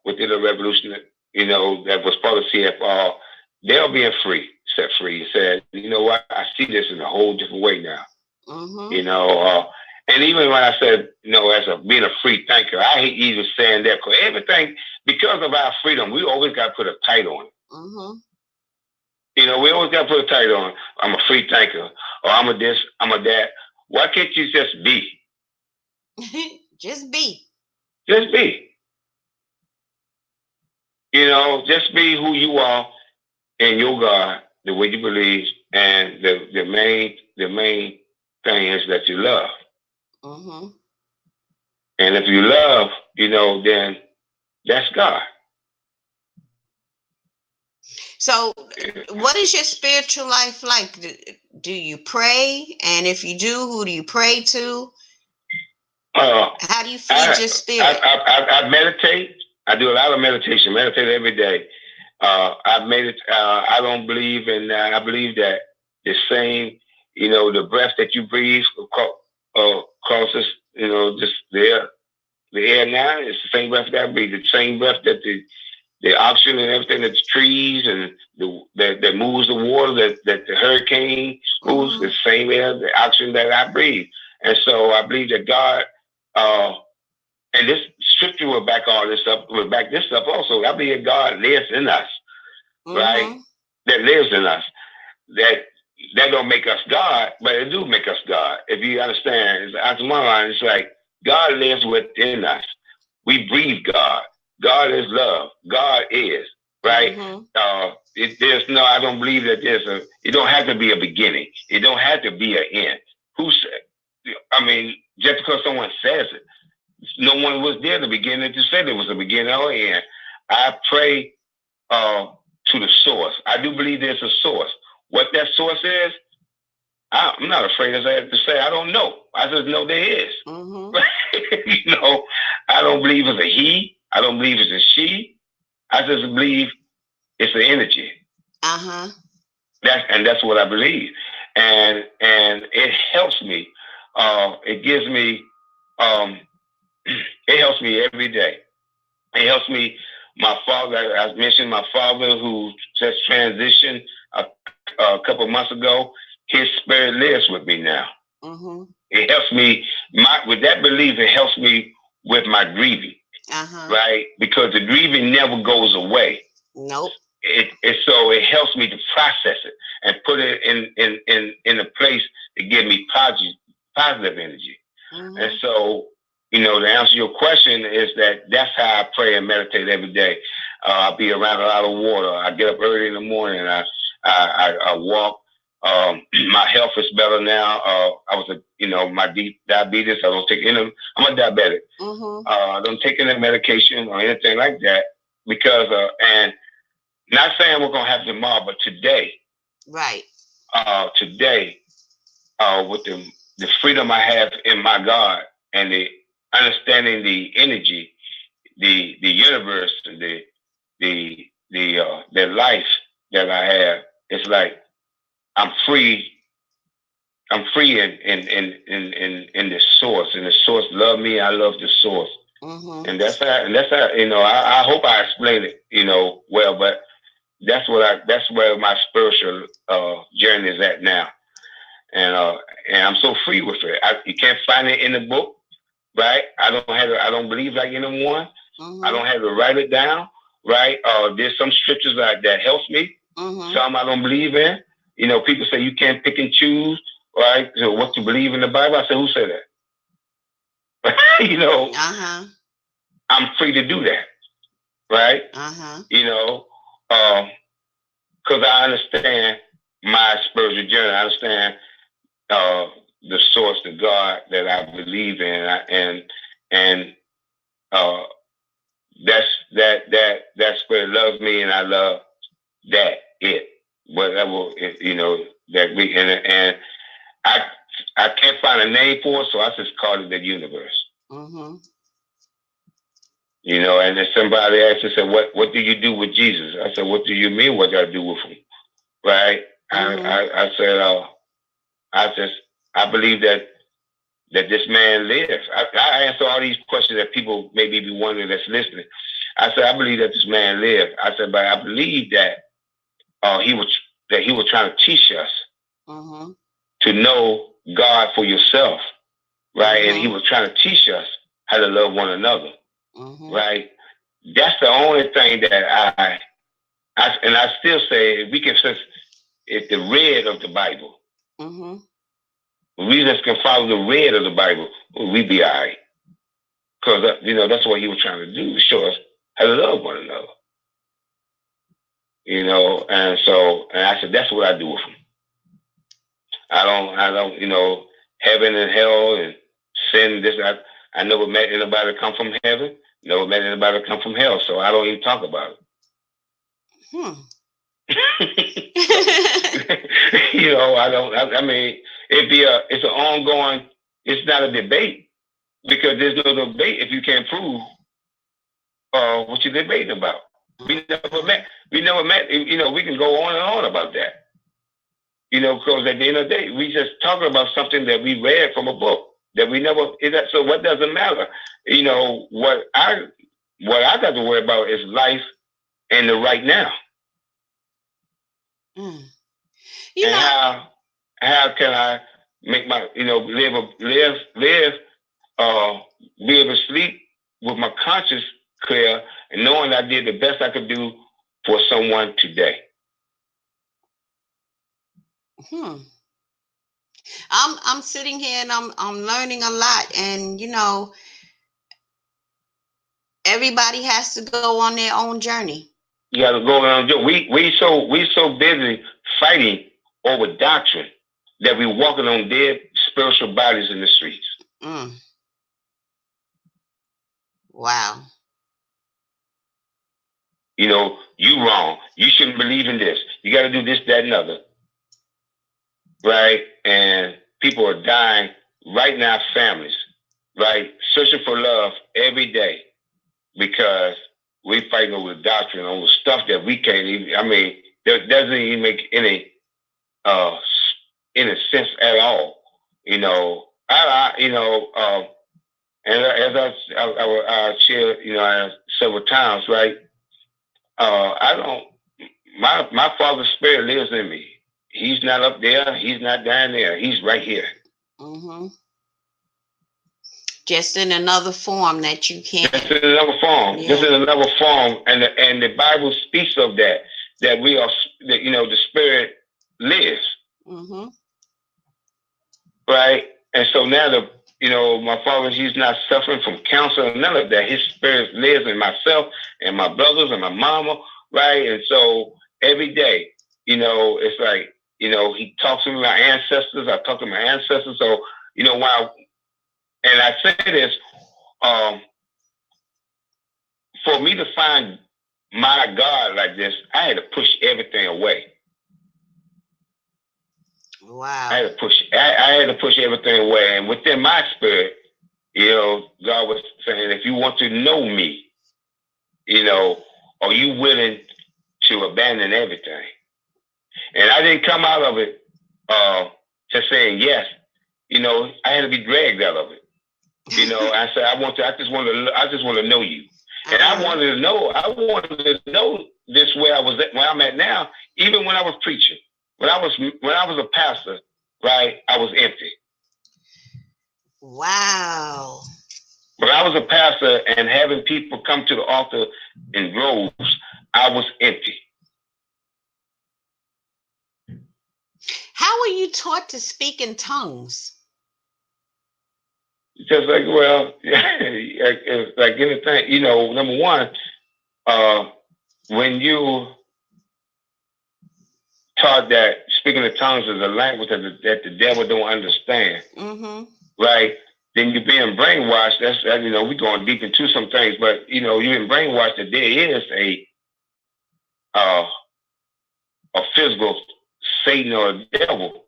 within the revolution, that was part of CFR. They're being set free. Said, you know what? I see this in a whole different way now. Mm-hmm. And even when I said, as being a free thinker, I hate even saying that because everything, because of our freedom, we always got to put a title on it. Mm-hmm. We always got to put a title on it. I'm a free thinker, or I'm a this, I'm a that. Why can't you just be? Just be. Just be. Just be who you are in your God, the way you believe, and the main thing is that you love. Mm-hmm. And if you love, then that's God. So, what is your spiritual life like? Do you pray? And if you do, who do you pray to? Uh, How do you feed I, your spirit? I meditate. I do a lot of meditation. Meditate every day. I made it. I don't believe in. I believe that the same, the breath that you breathe crosses, just the air now. It's the same breath that I breathe. The same breath that the oxygen and everything that the trees and that moves the water, that the hurricane moves, Mm-hmm. the same air, the oxygen that I breathe. And so I believe that God, uh, and this scripture will back all this up, will back this up also. I believe that God lives in us, right? Mm-hmm. That lives in us. That that don't make us God, but it do make us God. If you understand, it's out of my mind, it's like God lives within us. We breathe God. God is love. God is right. Mm-hmm. There's no. I don't believe that there's a. It don't have to be a beginning. It don't have to be an end. Who said? I mean, just because someone says it, no one was there at the beginning to say there was a beginning or end. I pray uh, to the source. I do believe there's a source. What that source is, I'm not afraid as I have to say. I don't know. I just know there is. Mm-hmm. I don't believe it's a he. I don't believe it's a she. I just believe it's an energy. Uh-huh. That's what I believe, and it helps me. It gives me. Um, it helps me every day. It helps me. My father, I mentioned my father who just transitioned a couple months ago. His spirit lives with me now. Mm-hmm. It helps me. With that belief, it helps me with my grieving, Uh-huh. right? Because the grieving never goes away. Nope. So it helps me to process it and put it in a place to give me positive energy. And Mm-hmm. so, to answer your question is that's how I pray and meditate every day. I'll be around a lot of water. I get up early in the morning. I walk. My health is better now. I was my deep diabetes. I don't take any. I'm a diabetic. Mm-hmm. I don't take any medication or anything like that because and not saying we're gonna have tomorrow, but today, Right. today, with the freedom I have in my God and the understanding the energy, the universe, and the life that I have, it's like I'm free. I'm free in the source, and the source love me. I love the source, Mm-hmm. and that's how I hope I explained it well, but that's where my spiritual journey is at now, and uh, and I'm so free with it. You can't find it in the book, right? I don't believe like anyone. I Mm-hmm. don't have to write it down, right? There's some scriptures that helps me. Mm-hmm. Some I don't believe in. People say you can't pick and choose, right? So what you believe in the Bible? I say, who said that? Uh-huh. I'm free to do that, right? Uh-huh. You know, because I understand my spiritual journey. I understand uh, the source, the God that I believe in, and uh, that's where it loves me, and I love that it whatever that we and I I can't find a name for it, so I just call it the universe. Mm-hmm. And then somebody asked, I said, what do you do with Jesus? I said, what do you mean? What do I do with him? Right? Mm-hmm. I said, I just I believe that this man lives. I answer all these questions that people maybe be wondering that's listening. I said, I believe that this man lived. I said, but I believe that he was trying to teach us Mm-hmm. to know God for yourself, right? And he Mm-hmm. was trying to teach us how to love one another, Mm-hmm. right? That's the only thing that I still say we can just it's the red of the Bible. Mm-hmm. We just can follow the red of the Bible, we be all right. Because that's what he was trying to do, show us how to love one another. And I said that's what I do with him. I don't, heaven and hell and sin. I never met anybody come from heaven. Never met anybody come from hell. So I don't even talk about it. Hmm. I don't. I mean, it's an ongoing. It's not a debate because there's no debate if you can't prove what you're debating about. We never met. We never met. We can go on and on about that. Because at the end of the day, we just talking about something that we read from a book that we never. So what does it matter? What I got to worry about is life and the right now. Mm. And how can I make my uh be able to sleep with my conscience clear and knowing I did the best I could do for someone today. I'm sitting here and I'm learning a lot, and everybody has to go on their own journey. You got to go around. We so busy fighting over doctrine that we walking on dead spiritual bodies in the streets. Mm. Wow. You wrong. You shouldn't believe in this. You got to do this, that, and other. Right? And people are dying right now, families, right? Searching for love every day because we fighting over the doctrine, over stuff that we can't even, I mean, that doesn't even make uh, any sense at all. And I shared, several times, right? I don't. My Father's Spirit lives in me. He's not up there. He's not down there. He's right here. Mm-hmm. Just in another form that you can't. Just in another form. Yeah. Just in another form, and the Bible speaks of that. That we are. That the Spirit lives. Mm-hmm. Right. And so now my Father, he's not suffering from cancer and none of that. His Spirit lives in myself and my brothers and my mama. Right. And so every day, it's like, he talks to my ancestors. I talk to my ancestors. So, while, and I say this, for me to find my God like this, I had to push everything away. Wow. I had to push everything away. And within my spirit, God was saying, if you want to know me, are you willing to abandon everything? And I didn't come out of it just saying yes. I had to be dragged out of it. I said, I just want to know you. And I wanted to know this where I'm at now, even when I was preaching. When I was a pastor, right, I was empty. Wow. When I was a pastor and having people come to the altar in droves, I was empty. How were you taught to speak in tongues? Just like, well, like anything, number one, when you taught that speaking in tongues is a language that the devil don't understand, mm-hmm. right? Then you're being brainwashed. We're going deep into some things, but you're being brainwashed that there is a physical Satan or a devil,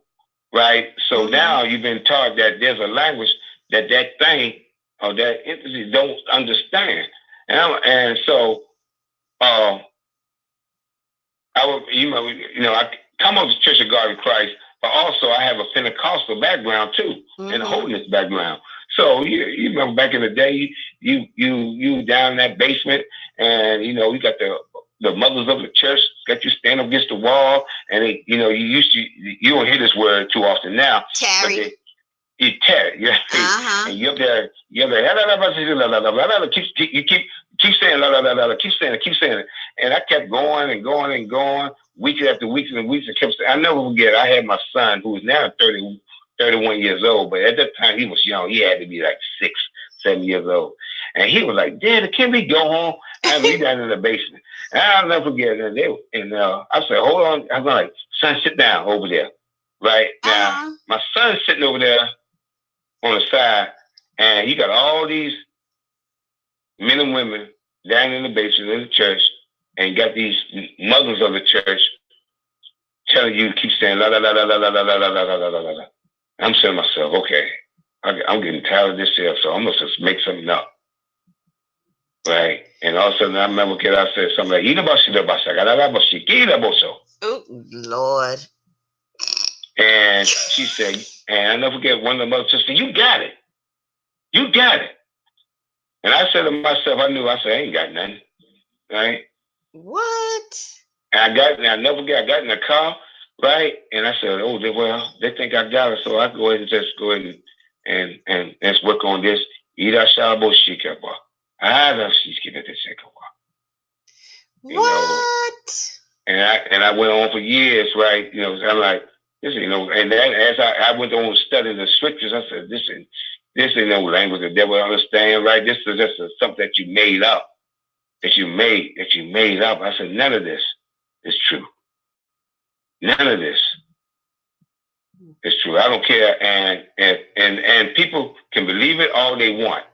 right? So mm-hmm. Now you've been taught that there's a language that thing or that entity don't understand, and so I would, I come up to Church of God in Christ, but also I have a Pentecostal background too, mm-hmm. and a holiness background. So you remember back in the day, you down in that basement, and you got the mothers of the church got you stand up against the wall, and they, you don't hear this word too often now. Tarry. You tear, yeah, uh-huh. and you're there, keep saying keep saying it, and I kept going and going and going, weeks after weeks and weeks, and kept saying, I never forget. I had my son who is now 31 years old, but at that time he was young. He had to be like 6, 7 years old, and he was like, "Dad, can we go home?" And we down in the basement, and I'll never forget. And I said, "Hold on," I'm like, "Son, sit down over there." Right now, my son's sitting over there on the side, and he got all these men and women down in the basement in the church, and got these mothers of the church telling you, keep saying la la la la la la la la la la la la la. I'm saying to myself, okay, I'm getting tired of this here, so I'm gonna just make something up, right? And all of a sudden, I remember kid, I said something like, oh, Lord. and she said, and I never forget one of the mothers said, you got it. You got it. And I said to myself, I said, I ain't got nothing. Right? What? And I never forget, I got in the car, right? And I said, oh, they think I got it, so I go ahead and just go ahead and let's work on this. Ida Shabo Shikaba. I have Shikaba. What? And I went on for years, right? I'm like, this, and then as I went on studying the scriptures, I said, this ain't no language the devil understand, right? This is just something that you made up, that you made up. I said, none of this is true. None of this is true. I don't care. And people can believe it all they want.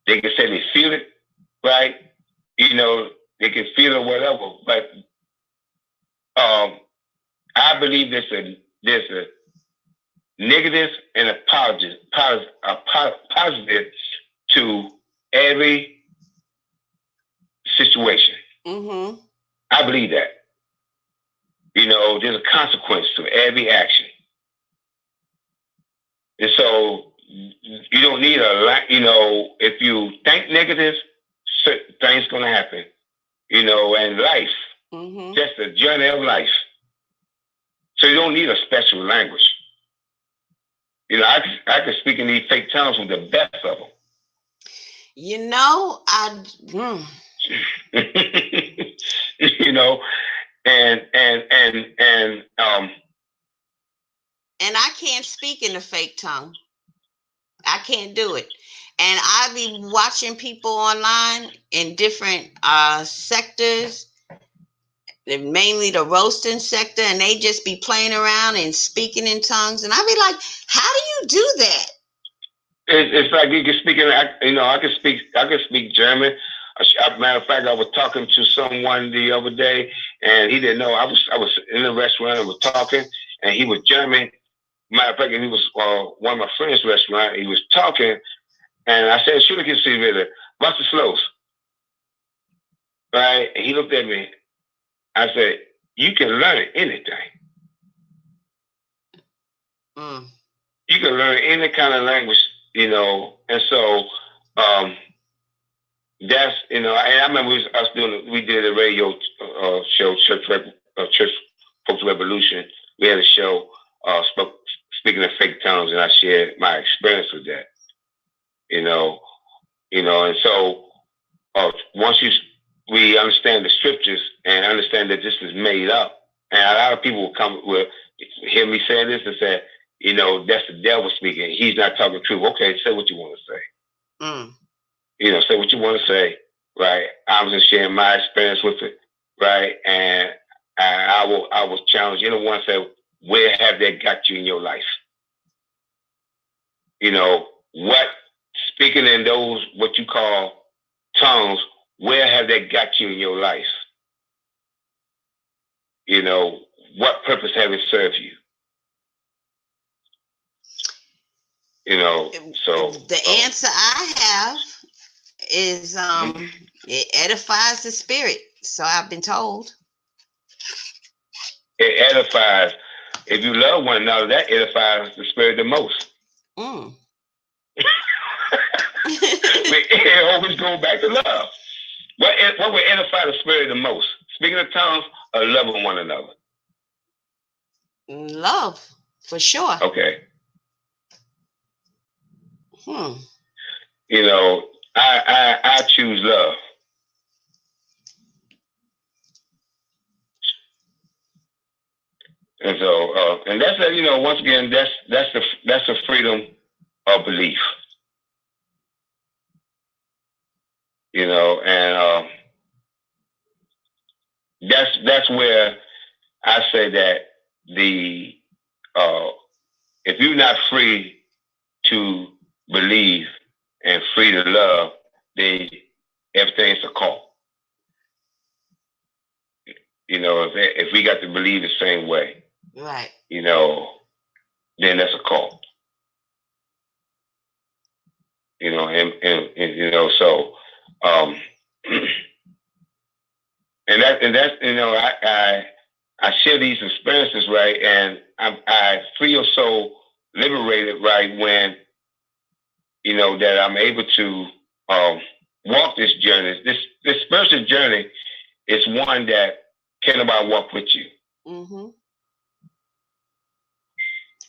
They can say they feel it, right? They can feel it, whatever. But I believe there's a negative and a positive to every situation. Mm-hmm. I believe that. There's a consequence to every action. And so you don't need if you think negative, certain things going to happen. And life, Mm-hmm. just the journey of life. So you don't need a special language. I could speak in these fake tongues with the best of them. And I can't speak in a fake tongue. I can't do it. And I be watching people online in different sectors, mainly the roasting sector, and they just be playing around and speaking in tongues. And I be like, how do you do that? It's like you can speak in, I can speak German. Matter of fact, I was talking to someone the other day, and he didn't know I was in the restaurant and was talking, and he was German. Matter of fact, he was one of my friends' restaurant. He was talking, and I said, "Should I get see really? What's the slows?" Right? And he looked at me. I said, "You can learn anything. You can learn any kind of language, And so that's and I remember we did a radio show, Church Folks Revolution. We had a show speaking of fake tongues, and I shared my experience with that. And so once we understand the scriptures and understand that this is made up, and a lot of people will hear me say this and say, that's the devil speaking. He's not talking truth. Okay, say what you want to say. Say what you want to say, right? I was just sharing my experience with it, right? And I was challenged. Anyone say, where have they got you in your life? What speaking in those what you call tongues, where have they got you in your life? What purpose have it served you? So the answer I have is it edifies the spirit. So I've been told. It edifies. If you love one another, that edifies the spirit the most. It always goes back to love. What would edify the spirit the most? Speaking of tongues or loving one another? Love, for sure. Okay. I choose love. And so, and that's once again, that's the freedom of belief. And that's where I say that if you're not free to believe and free to love, then everything's a cult. You know, if we got to believe the same way, right, you know, then that's a cult. You know, and you know, so um, and that's you know, I share these experiences, right, and I feel so liberated, right, when you know that I'm able to um, walk this journey. This spiritual journey is one that can nobody walk with you. mm-hmm.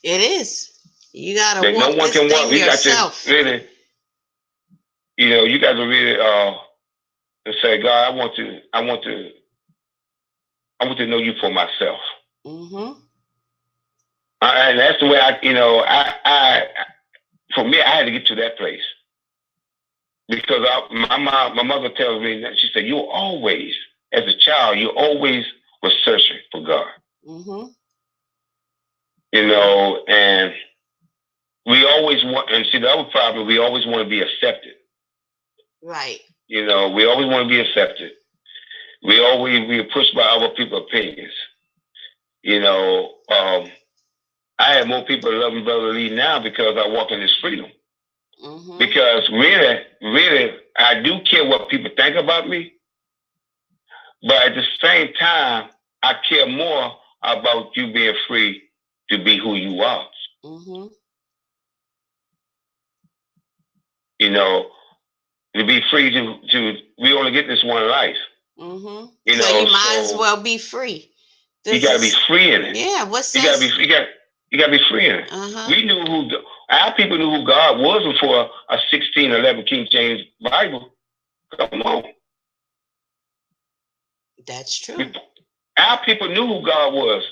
It is. You gotta That no walk one this can walk. thing You got to yourself. really, you know, you got to really say, God, I want to know you for myself. Mm-hmm. And that's the way for me, I had to get to that place because my mother tells me that she said, you always, as a child, you always was searching for God. Mm-hmm. You know, and we always want, and see the other problem, we always want to be accepted. Right. You know, we always want to be accepted. We are pushed by other people's opinions. You know, I have more people that love me, Brother Lee, now because I walk in this freedom. Mm-hmm. Because really, really, I do care what people think about me, but at the same time, I care more about you being free to be who you are. Mm-hmm. You know, to be free to we only get this one life. Mm-hmm. You So know, you might as so well be free. you This gotta be is, free in it. yeah, what You gotta be sense? you gotta be free in it. Uh-huh. We knew our people knew who God was before a 1611 King James Bible. Come on. That's true. Our people knew who God was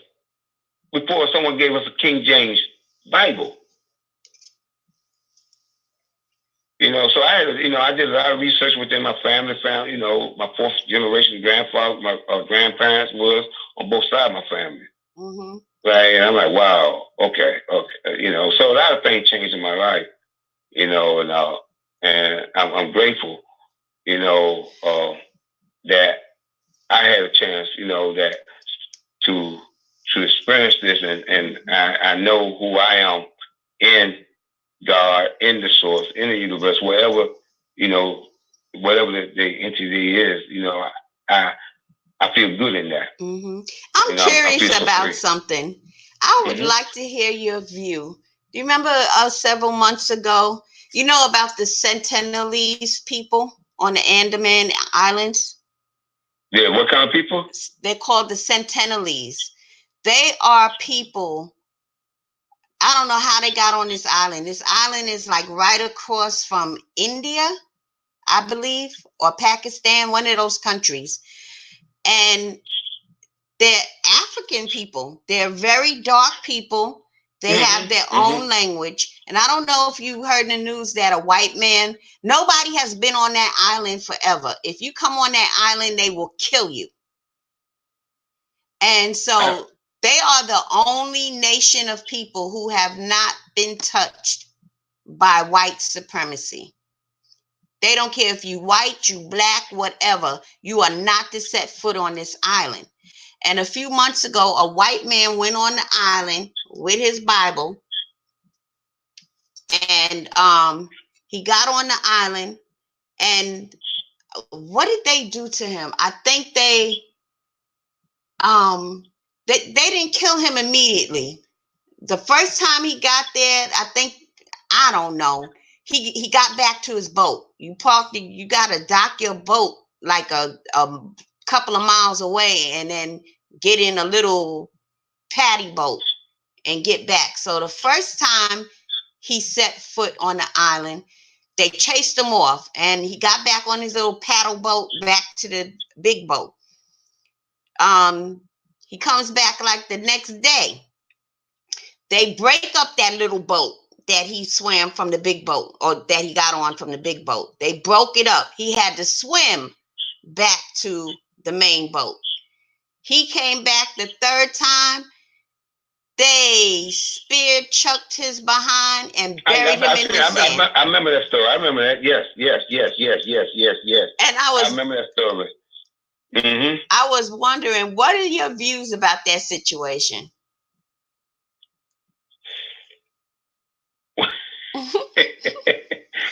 before someone gave us a King James Bible. You know, so I did a lot of research within my family. Found, you know, my fourth generation grandfather, my grandparents was on both sides of my family. Mm-hmm. Right, and I'm like, wow, okay, you know. So a lot of things changed in my life, you know, and I'm grateful, you know, that I had a chance, you know, that to to experience this, and I know who I am in God, in the source, in the universe, wherever, you know, whatever the entity is, you know, I I feel good in that. Mm-hmm. I'm You know, I curious feel so about free. something. I would Mm-hmm. like to hear your view. Do you remember several months ago, you know about the Sentinelese people on the Andaman Islands? Yeah, what kind of people? They're called the Sentinelese. They are people, I don't know how they got on this island. This island is like right across from India, I believe, or Pakistan, one of those countries. And they're African people. They're very dark people. They have their Mm-hmm. own Mm-hmm. language. And I don't know if you heard in the news that a white man, nobody has been on that island forever. If you come on that island, they will kill you. And so they are the only nation of people who have not been touched by white supremacy. They don't care if you white, you black, whatever. You are not to set foot on this island. And a few months ago, a white man went on the island with his Bible, and he got on the island. And what did they do to him? I think um, they didn't kill him immediately. The first time he got there, I think, I don't know. He got back to his boat. You gotta dock your boat like a couple of miles away, and then get in a little patty boat and get back. So the first time he set foot on the island, they chased him off, and he got back on his little paddle boat back to the big boat. Um, he comes back like the next day. They break up that little boat that he swam from the big boat, or that he got on from the big boat. They broke it up. He had to swim back to the main boat. He came back the third time. They spear chucked his behind and buried him in the sand. I remember that story. I remember that. Yes, yes, yes, yes, yes, yes, yes. And I I was remember that story. Mm-hmm. I was wondering, what are your views about that situation?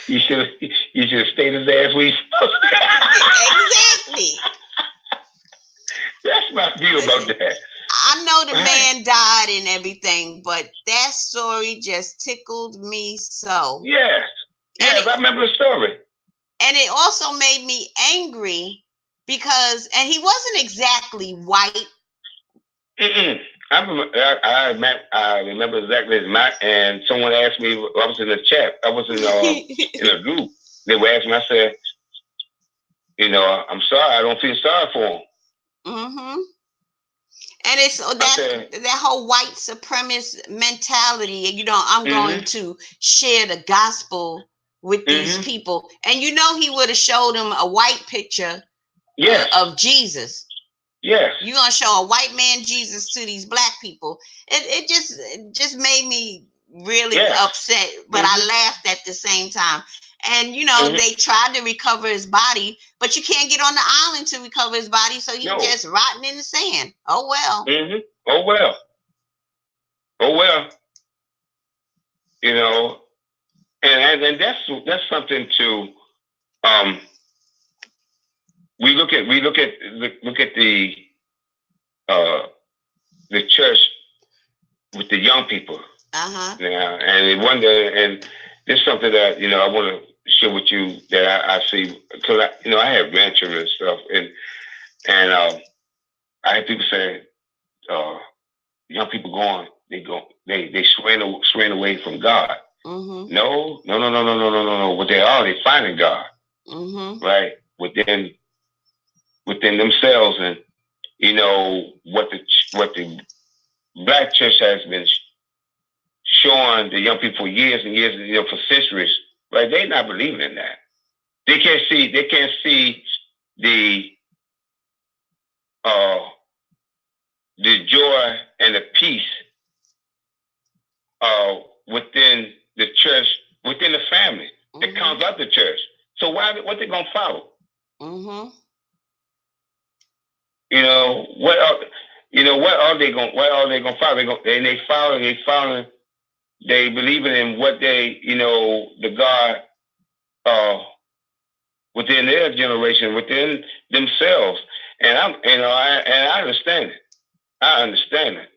you should have stayed his ass where you supposed Exactly. That's my view about that. I know the Right. man died and everything, but that story just tickled me so. Yes. And Yes, I remember the story. it also made me angry because and he wasn't exactly white. Mm-mm. I remember exactly as my, and someone asked me, I was in the chat, I was in a group. They were asking me, I said, I'm sorry, I don't feel sorry for him. Mm-hmm. And it's I said, that whole white supremacist mentality. I'm mm-hmm, going to share the gospel with these mm-hmm, people. And he would have showed them a white picture yes, of Jesus. yes, You're gonna show a white man Jesus to these black people. It just made me really yes, upset, but I mm-hmm, laughed at the same time. And mm-hmm, they tried to recover his body, but you can't get on the island to recover his body, so he no, just rotting in the sand. Oh well. mm-hmm, oh well, oh well, you know, and that's something to, um, we look at uh, the church with the young people Uh-huh. now, and they wonder, and this is something that I want to share with you that I see, because I have grandchildren and stuff, and I have people saying, uh, young people they straying away from God. Mm-hmm. No, no, no, no, no, no, no, no, no. What they finding God, Mm-hmm. right, within themselves, and what the black church has been showing the young people for years and years, for centuries, right? They not believing in that. They can't see the uh the joy and the peace uh within the church, within the family that Mm-hmm. comes out the church. So what they gonna follow? Mm-hmm. What are they gonna follow? They following, they believing in what the God uh within their generation, within themselves. And I understand it. I understand it.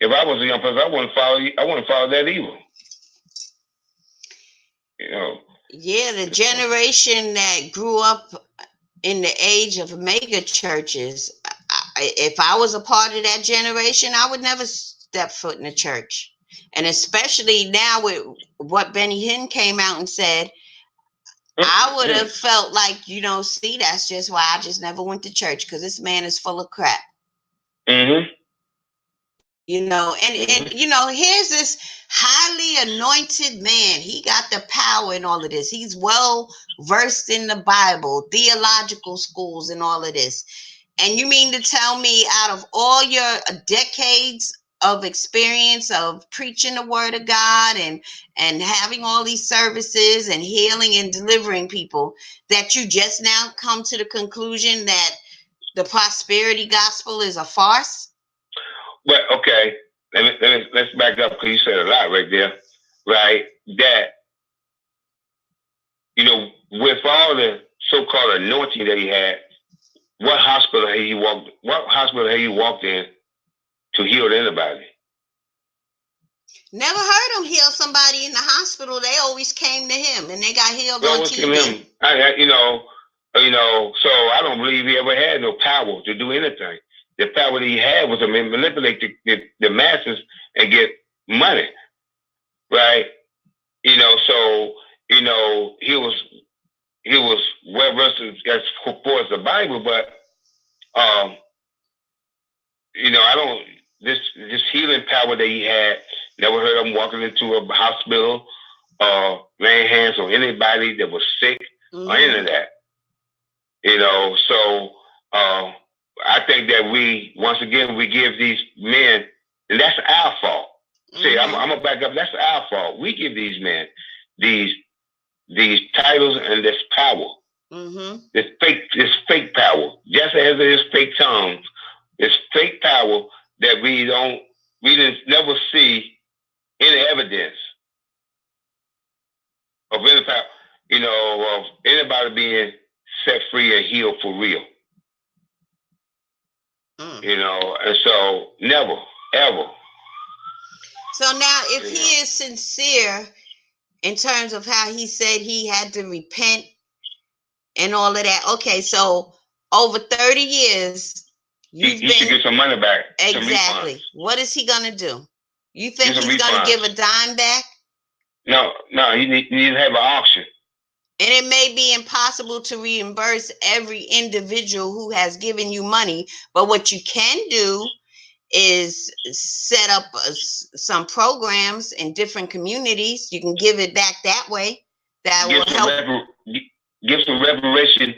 If I was a young person, I wouldn't follow that evil. You know. Yeah, the generation that grew up in the age of mega churches, if I was a part of that generation, I would never step foot in a church. And especially now with what Benny Hinn came out and said, I would have felt like, see, that's just why I just never went to church, because this man is full of crap. Mm-hmm. And here's this highly anointed man. He got the power in all of this. He's well versed in the Bible, theological schools, and all of this. And you mean to tell me, out of all your decades of experience of preaching the word of God and having all these services and healing and delivering people, that you just now come to the conclusion that the prosperity gospel is a farce? But okay, let's back up, because you said a lot right there, right? That with all the so-called anointing that he had, What hospital had he walked in to heal anybody? Never heard him heal somebody in the hospital. They always came to him and they got healed Well, on what's him? TV. So I don't believe he ever had no power to do anything. The power that he had was to manipulate the masses and get money, right? So he was well versed as far as the Bible, but um, I don't this healing power that he had. Never heard him walking into a hospital, laying hands on anybody that was sick, or any of that. So I think that once again we give these men, and that's our fault. See, I'm gonna back up. That's our fault. We give these men these titles and this power. Mm-hmm. It's fake power. Just as it is fake tongues, it's fake power that we didn't never see any evidence of any power, of anybody being set free and healed for real. Mm. And so never, ever. So now, if he is sincere in terms of how he said he had to repent and all of that, okay, so over 30 years, you've he should been get some money back, exactly. some refunds. What is he gonna do? You Get think some he's gonna refunds. give a dime back? No, he needs to have an auction. And it may be impossible to reimburse every individual who has given you money, but what you can do is set up some programs in different communities. You can give it back that way. That Give will some help. give some reparation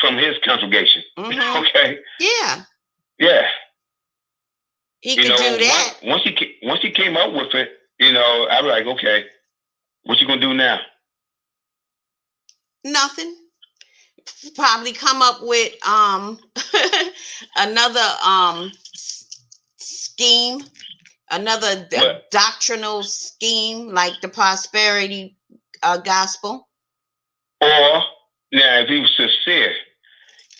from his congregation. Mm-hmm. Okay. Yeah. Yeah. He could do that. Once he came up with it, I was like, okay, what you gonna do now? Nothing. Probably come up with another scheme, another doctrinal scheme like the prosperity gospel. Or now, if he was sincere,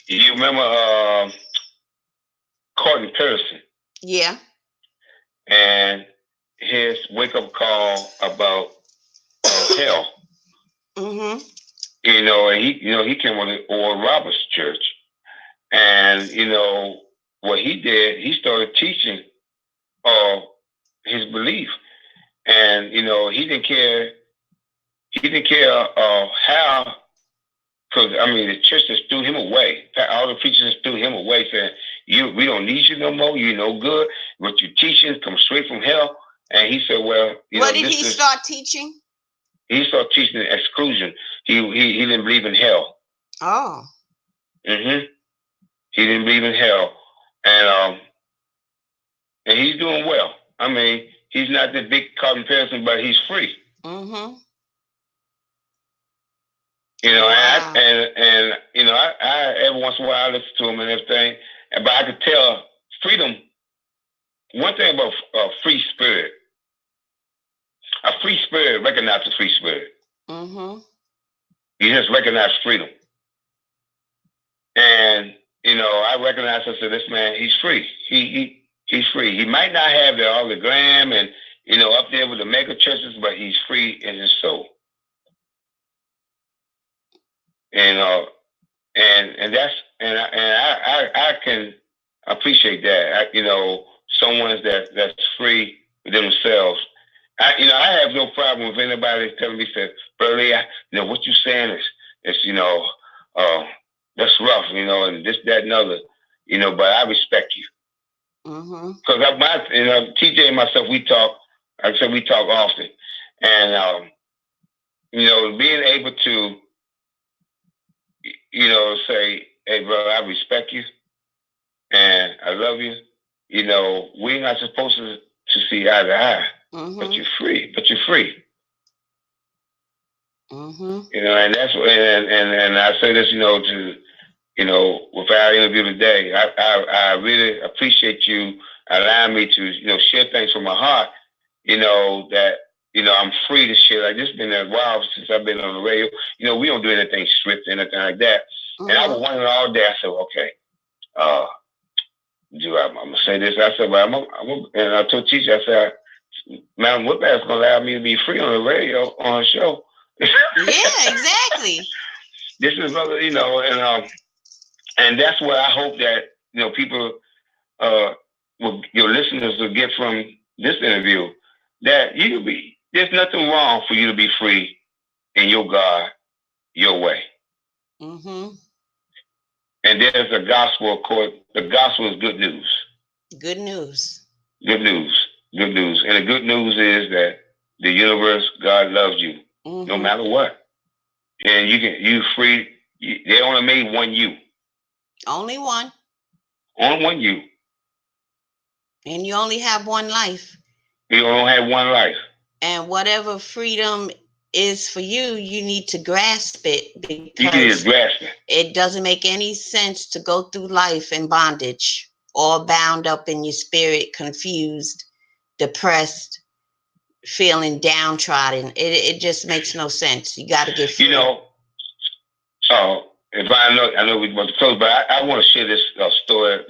you remember Courtney Peterson? Yeah. And his wake up call about hell. Mm-hmm. And he came on the Oral Roberts Church, and what he did, he started teaching his belief, and he didn't care. He didn't care how, because I mean the church just threw him away. All the preachers threw him away, saying, we don't need you no more. You're no good. What you're teaching comes straight from hell." And he said, "Well, what did he start teaching?" He started teaching exclusion. He didn't believe in hell. Oh. Mm-hmm. He didn't believe in hell, and he's doing well. I mean, he's not the big cotton person, but he's free. Mm-hmm. Wow. I every once in a while I listen to him and everything, but I could tell freedom. One thing about a free spirit recognizes a free spirit. Mm-hmm. You just recognize freedom. And, I recognize, I said, this man, he's free. He's free. He might not have all the glam and, up there with the mega churches, but he's free in his soul. And that's, I can appreciate that. Someone that's free within themselves. I have no problem with anybody telling me, said, "Burley, what you saying is that's rough, and this, that, and other, but I respect you." Because TJ and myself, we talk. Like I said, we talk often, and being able to, say, "Hey, bro, I respect you, and I love you." We're not supposed to see eye to eye, but you're free. But you're free. And that's and I say this, to with our interview today. I really appreciate you allowing me to share things from my heart. That I'm free to share. Like, this has been a while since I've been on the radio. We don't do anything scripted, anything like that. And I was wondering all day. I said, okay, I'm gonna say this. I said, well, and I told teacher, I said, Madamwhipass gonna allow me to be free on the radio on a show. Yeah, exactly. This is another, and that's what I hope that people, your listeners will get from this interview. That there's nothing wrong for you to be free in your God, your way. And there's a gospel, of course. The gospel is good news. Good news. Good news. Good news. And the good news is that the universe, God loves you, no matter what. And you free. They only made one you. Only one. Only one you. And you only have one life. You only have one life. And whatever freedom is for you, you need to grasp it You need because to grasp it. it doesn't make any sense to go through life in bondage, all bound up in your spirit, confused, depressed, feeling downtrodden. It just makes no sense. You got to get You free. know, if I know we want to close, but I want to share this story.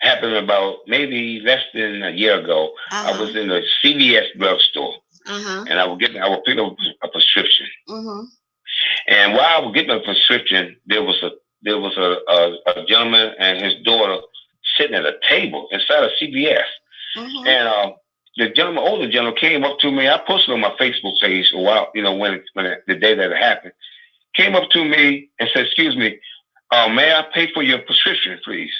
Happened about maybe less than a year ago. I Uh-huh. was in a CVS drugstore, Uh-huh. and I was picking up a prescription. Mm-hmm. And while I was getting a prescription, there was a gentleman and his daughter sitting at a table inside of CVS. Mm-hmm. And the older gentleman, came up to me. I posted on my Facebook page a while, the day that it happened. Came up to me and said, "Excuse me, may I pay for your prescription, please?"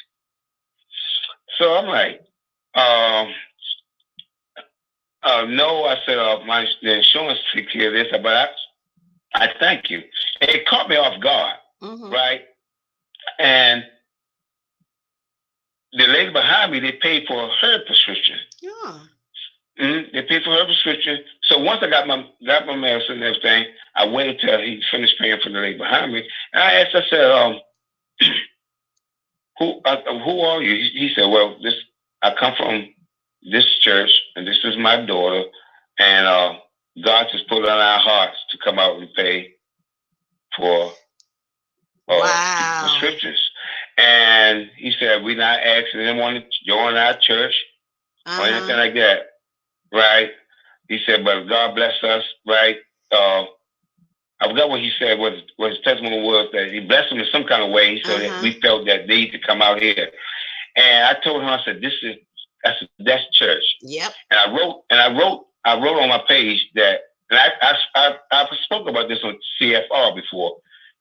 So I'm like, um, "No." I said, the insurance takes care of this, but I thank you." And it caught me off guard, Mm-hmm. right? And the lady behind me, they paid for her prescription. Yeah. They paid for her prescription. So once I got my medicine and everything, I waited till he finished paying for the lady behind me. And I asked, I said, who are you? He said, "Well, I come from this church, and this is my daughter, and God just put it on our hearts to come out and pay for Wow. prescriptions." And he said, "We're not asking anyone to join our church or anything Uh-huh. like that, right?" He said, "But God bless us, right?" Uh, I forgot what he said. What his testimony was, that he blessed them in some kind of way, so that Uh-huh. we felt that they need to come out here. And I told him, I said, that's church." Yep. And I wrote on my page that, and I spoke about this on CFR before.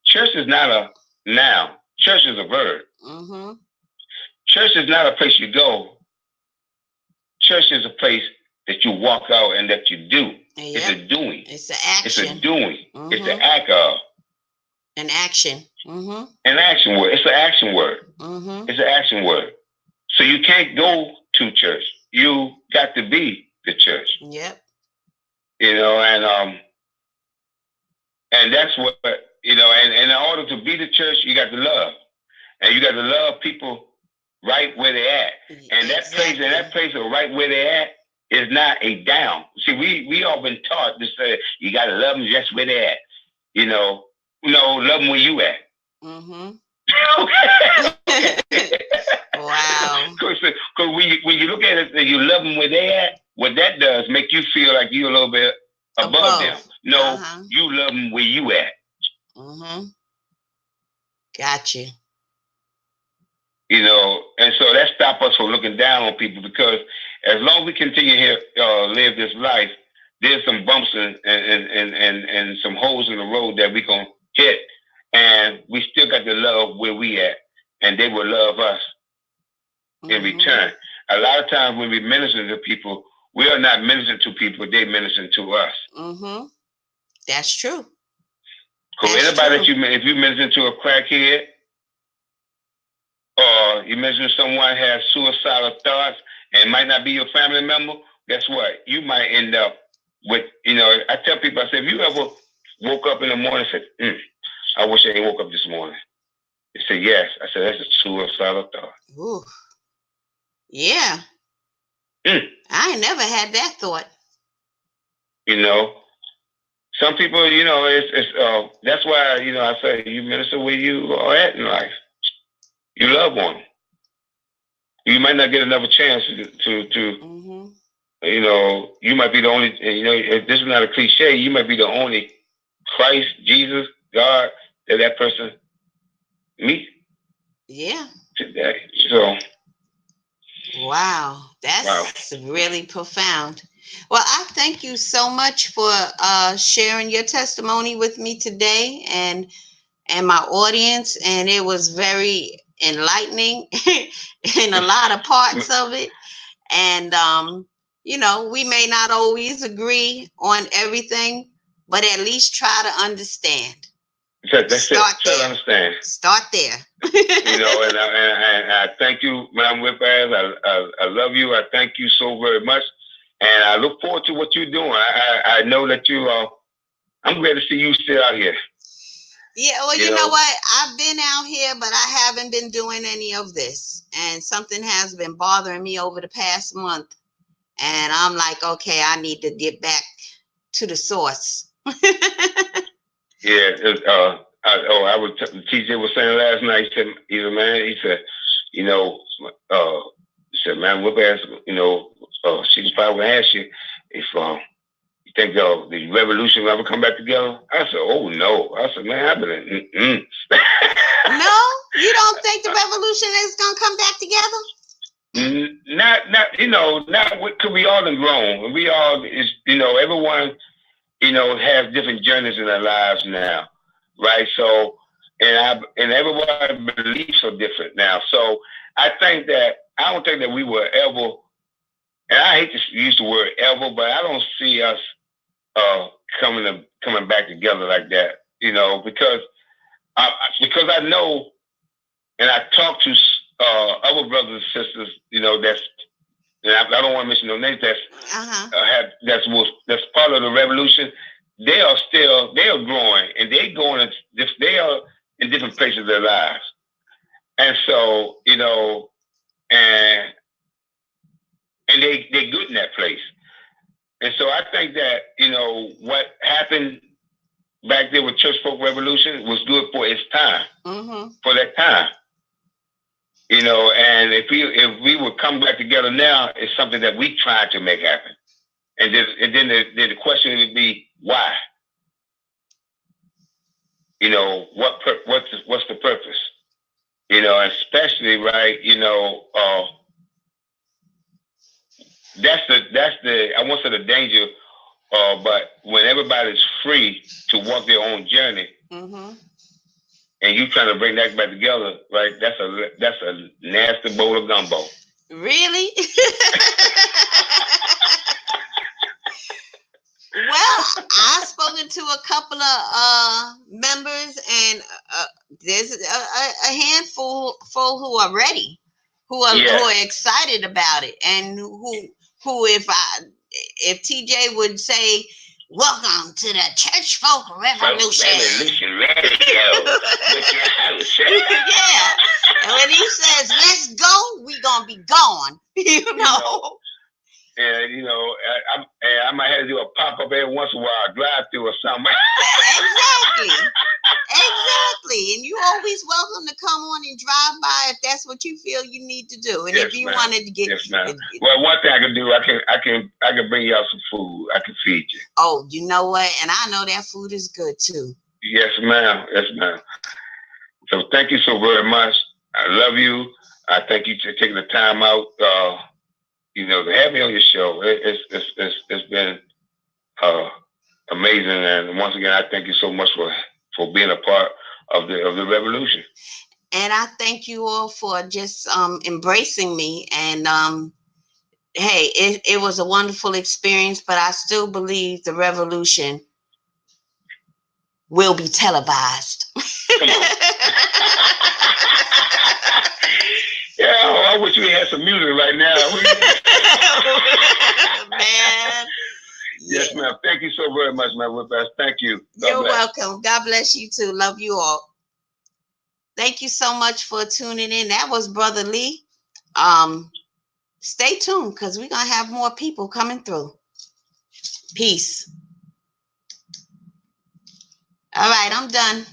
Church is not a noun. Church is a verb. Mm-hmm. Church is not a place you go. Church is a place that you walk out and that you do. It's Yep. a doing. It's the It's a action. doing. It's Mm-hmm. an act of. An action. Mm-hmm. An action word. It's an action word. Mm-hmm. It's an action word. So you can't go to church. You got to be the church. Yep. And that's what, and in order to be the church, you got to love. And you got to love people right where they're at. And Exactly. that place of right where they're at is not a down. See, we all been taught to say you got to love them just where they're at. No, love them where you at. Mm-hmm. Okay. Wow. Because when you look at it and you love them where they at, what that does make you feel like you're a little bit above them. Above. No, Uh-huh. you love them where you at. Mm-hmm. Got you. And so that stops us from looking down on people, because as long as we continue here, live this life, there's some bumps and some holes in the road that we gonna hit, and we still got to love where we at, and they will love us in Mm-hmm. return. A lot of times when we minister to people, we are not ministering to people; they ministering to us. Mm-hmm. That's true. So That's anybody true. if you minister to a crackhead, or you mention someone has suicidal thoughts and might not be your family member, guess what? You might end up with, I tell people, I say, if you ever woke up in the morning and said, I wish I ain't woke up this morning. They say, yes. I said, that's a suicidal thought. Ooh. Yeah. Mm. I ain't never had that thought. You know, some people, that's why, I say you minister where you are at in life. You love one. You might not get another chance to Mm-hmm. you might be the only, if this is not a cliche, you might be the only Christ, Jesus, God, that person meet Yeah. today. So, Wow. wow. That's really profound. Well, I thank you so much for sharing your testimony with me today and my audience. And it was very enlightening in a lot of parts of it. And, we may not always agree on everything, but at least try to understand. That's it. Start Try to there. understand. Start there. And I thank you, Madamwhipass. I love you. I thank you so very much. And I look forward to what you're doing. I know that you are. I'm glad to see you still out here. Yeah, well, you know what? I've been out here, but I haven't been doing any of this. And something has been bothering me over the past month. And I'm like, okay, I need to get back to the source. Yeah, I was TJ was saying last night. He said, man, he said, you know, he said, man, Whipass, she was probably gonna ask you if you think the revolution will ever come back together. I said, oh no. I said, man, I've been No, you don't think the revolution is gonna come back together? Not because we all grown, and we all is everyone has different journeys in their lives now, right? So, and everyone's beliefs are different now. So, I don't think that we will ever, and I hate to use the word ever, but I don't see us coming back together like that, because I know, and I talk to other brothers and sisters, and I don't want to mention no names that's part of the revolution. They are growing, and they are in different places of their lives, and so and they're good in that place. And so I think that what happened back there with Church Folk Revolution was good for its time, for that time. And if we would come back together now, it's something that we tried to make happen. And then the question would be why? What's the purpose? Especially right. That's the I won't say the danger, but when everybody's free to walk their own journey, and you trying to bring that back together, right? That's a nasty bowl of gumbo. Really? Well, I've spoken to a couple of members, and there's a handful who are ready, who are excited about it, and who if TJ would say, "Welcome to the Church Folk Revolution." Radio. Yeah, and when he says, "Let's go," we gonna be gone. And I might have to do a pop up every once in a while, drive through or something. Exactly. And you're always welcome to come on and drive by if that's what you feel you need to do. And if you wanted to get, well, one thing I can do, I can bring you out some food. I can feed you. Oh, you know what? And I know that food is good too. Yes, ma'am. Yes, ma'am. So thank you so very much. I love you. I thank you for taking the time out. To have me on your show. It's been amazing, and once again, I thank you so much for being a part of the revolution. And I thank you all for just embracing me. And hey, it was a wonderful experience, but I still believe the revolution will be televised. Come on. Yeah, I wish we had some music right now. Man. Yes, ma'am. Thank you so very much, Madamwhipass. Thank you. You're welcome. God bless you too. Love you all. Thank you so much for tuning in. That was Brother Lee. Stay tuned because we're going to have more people coming through. Peace. All right, I'm done.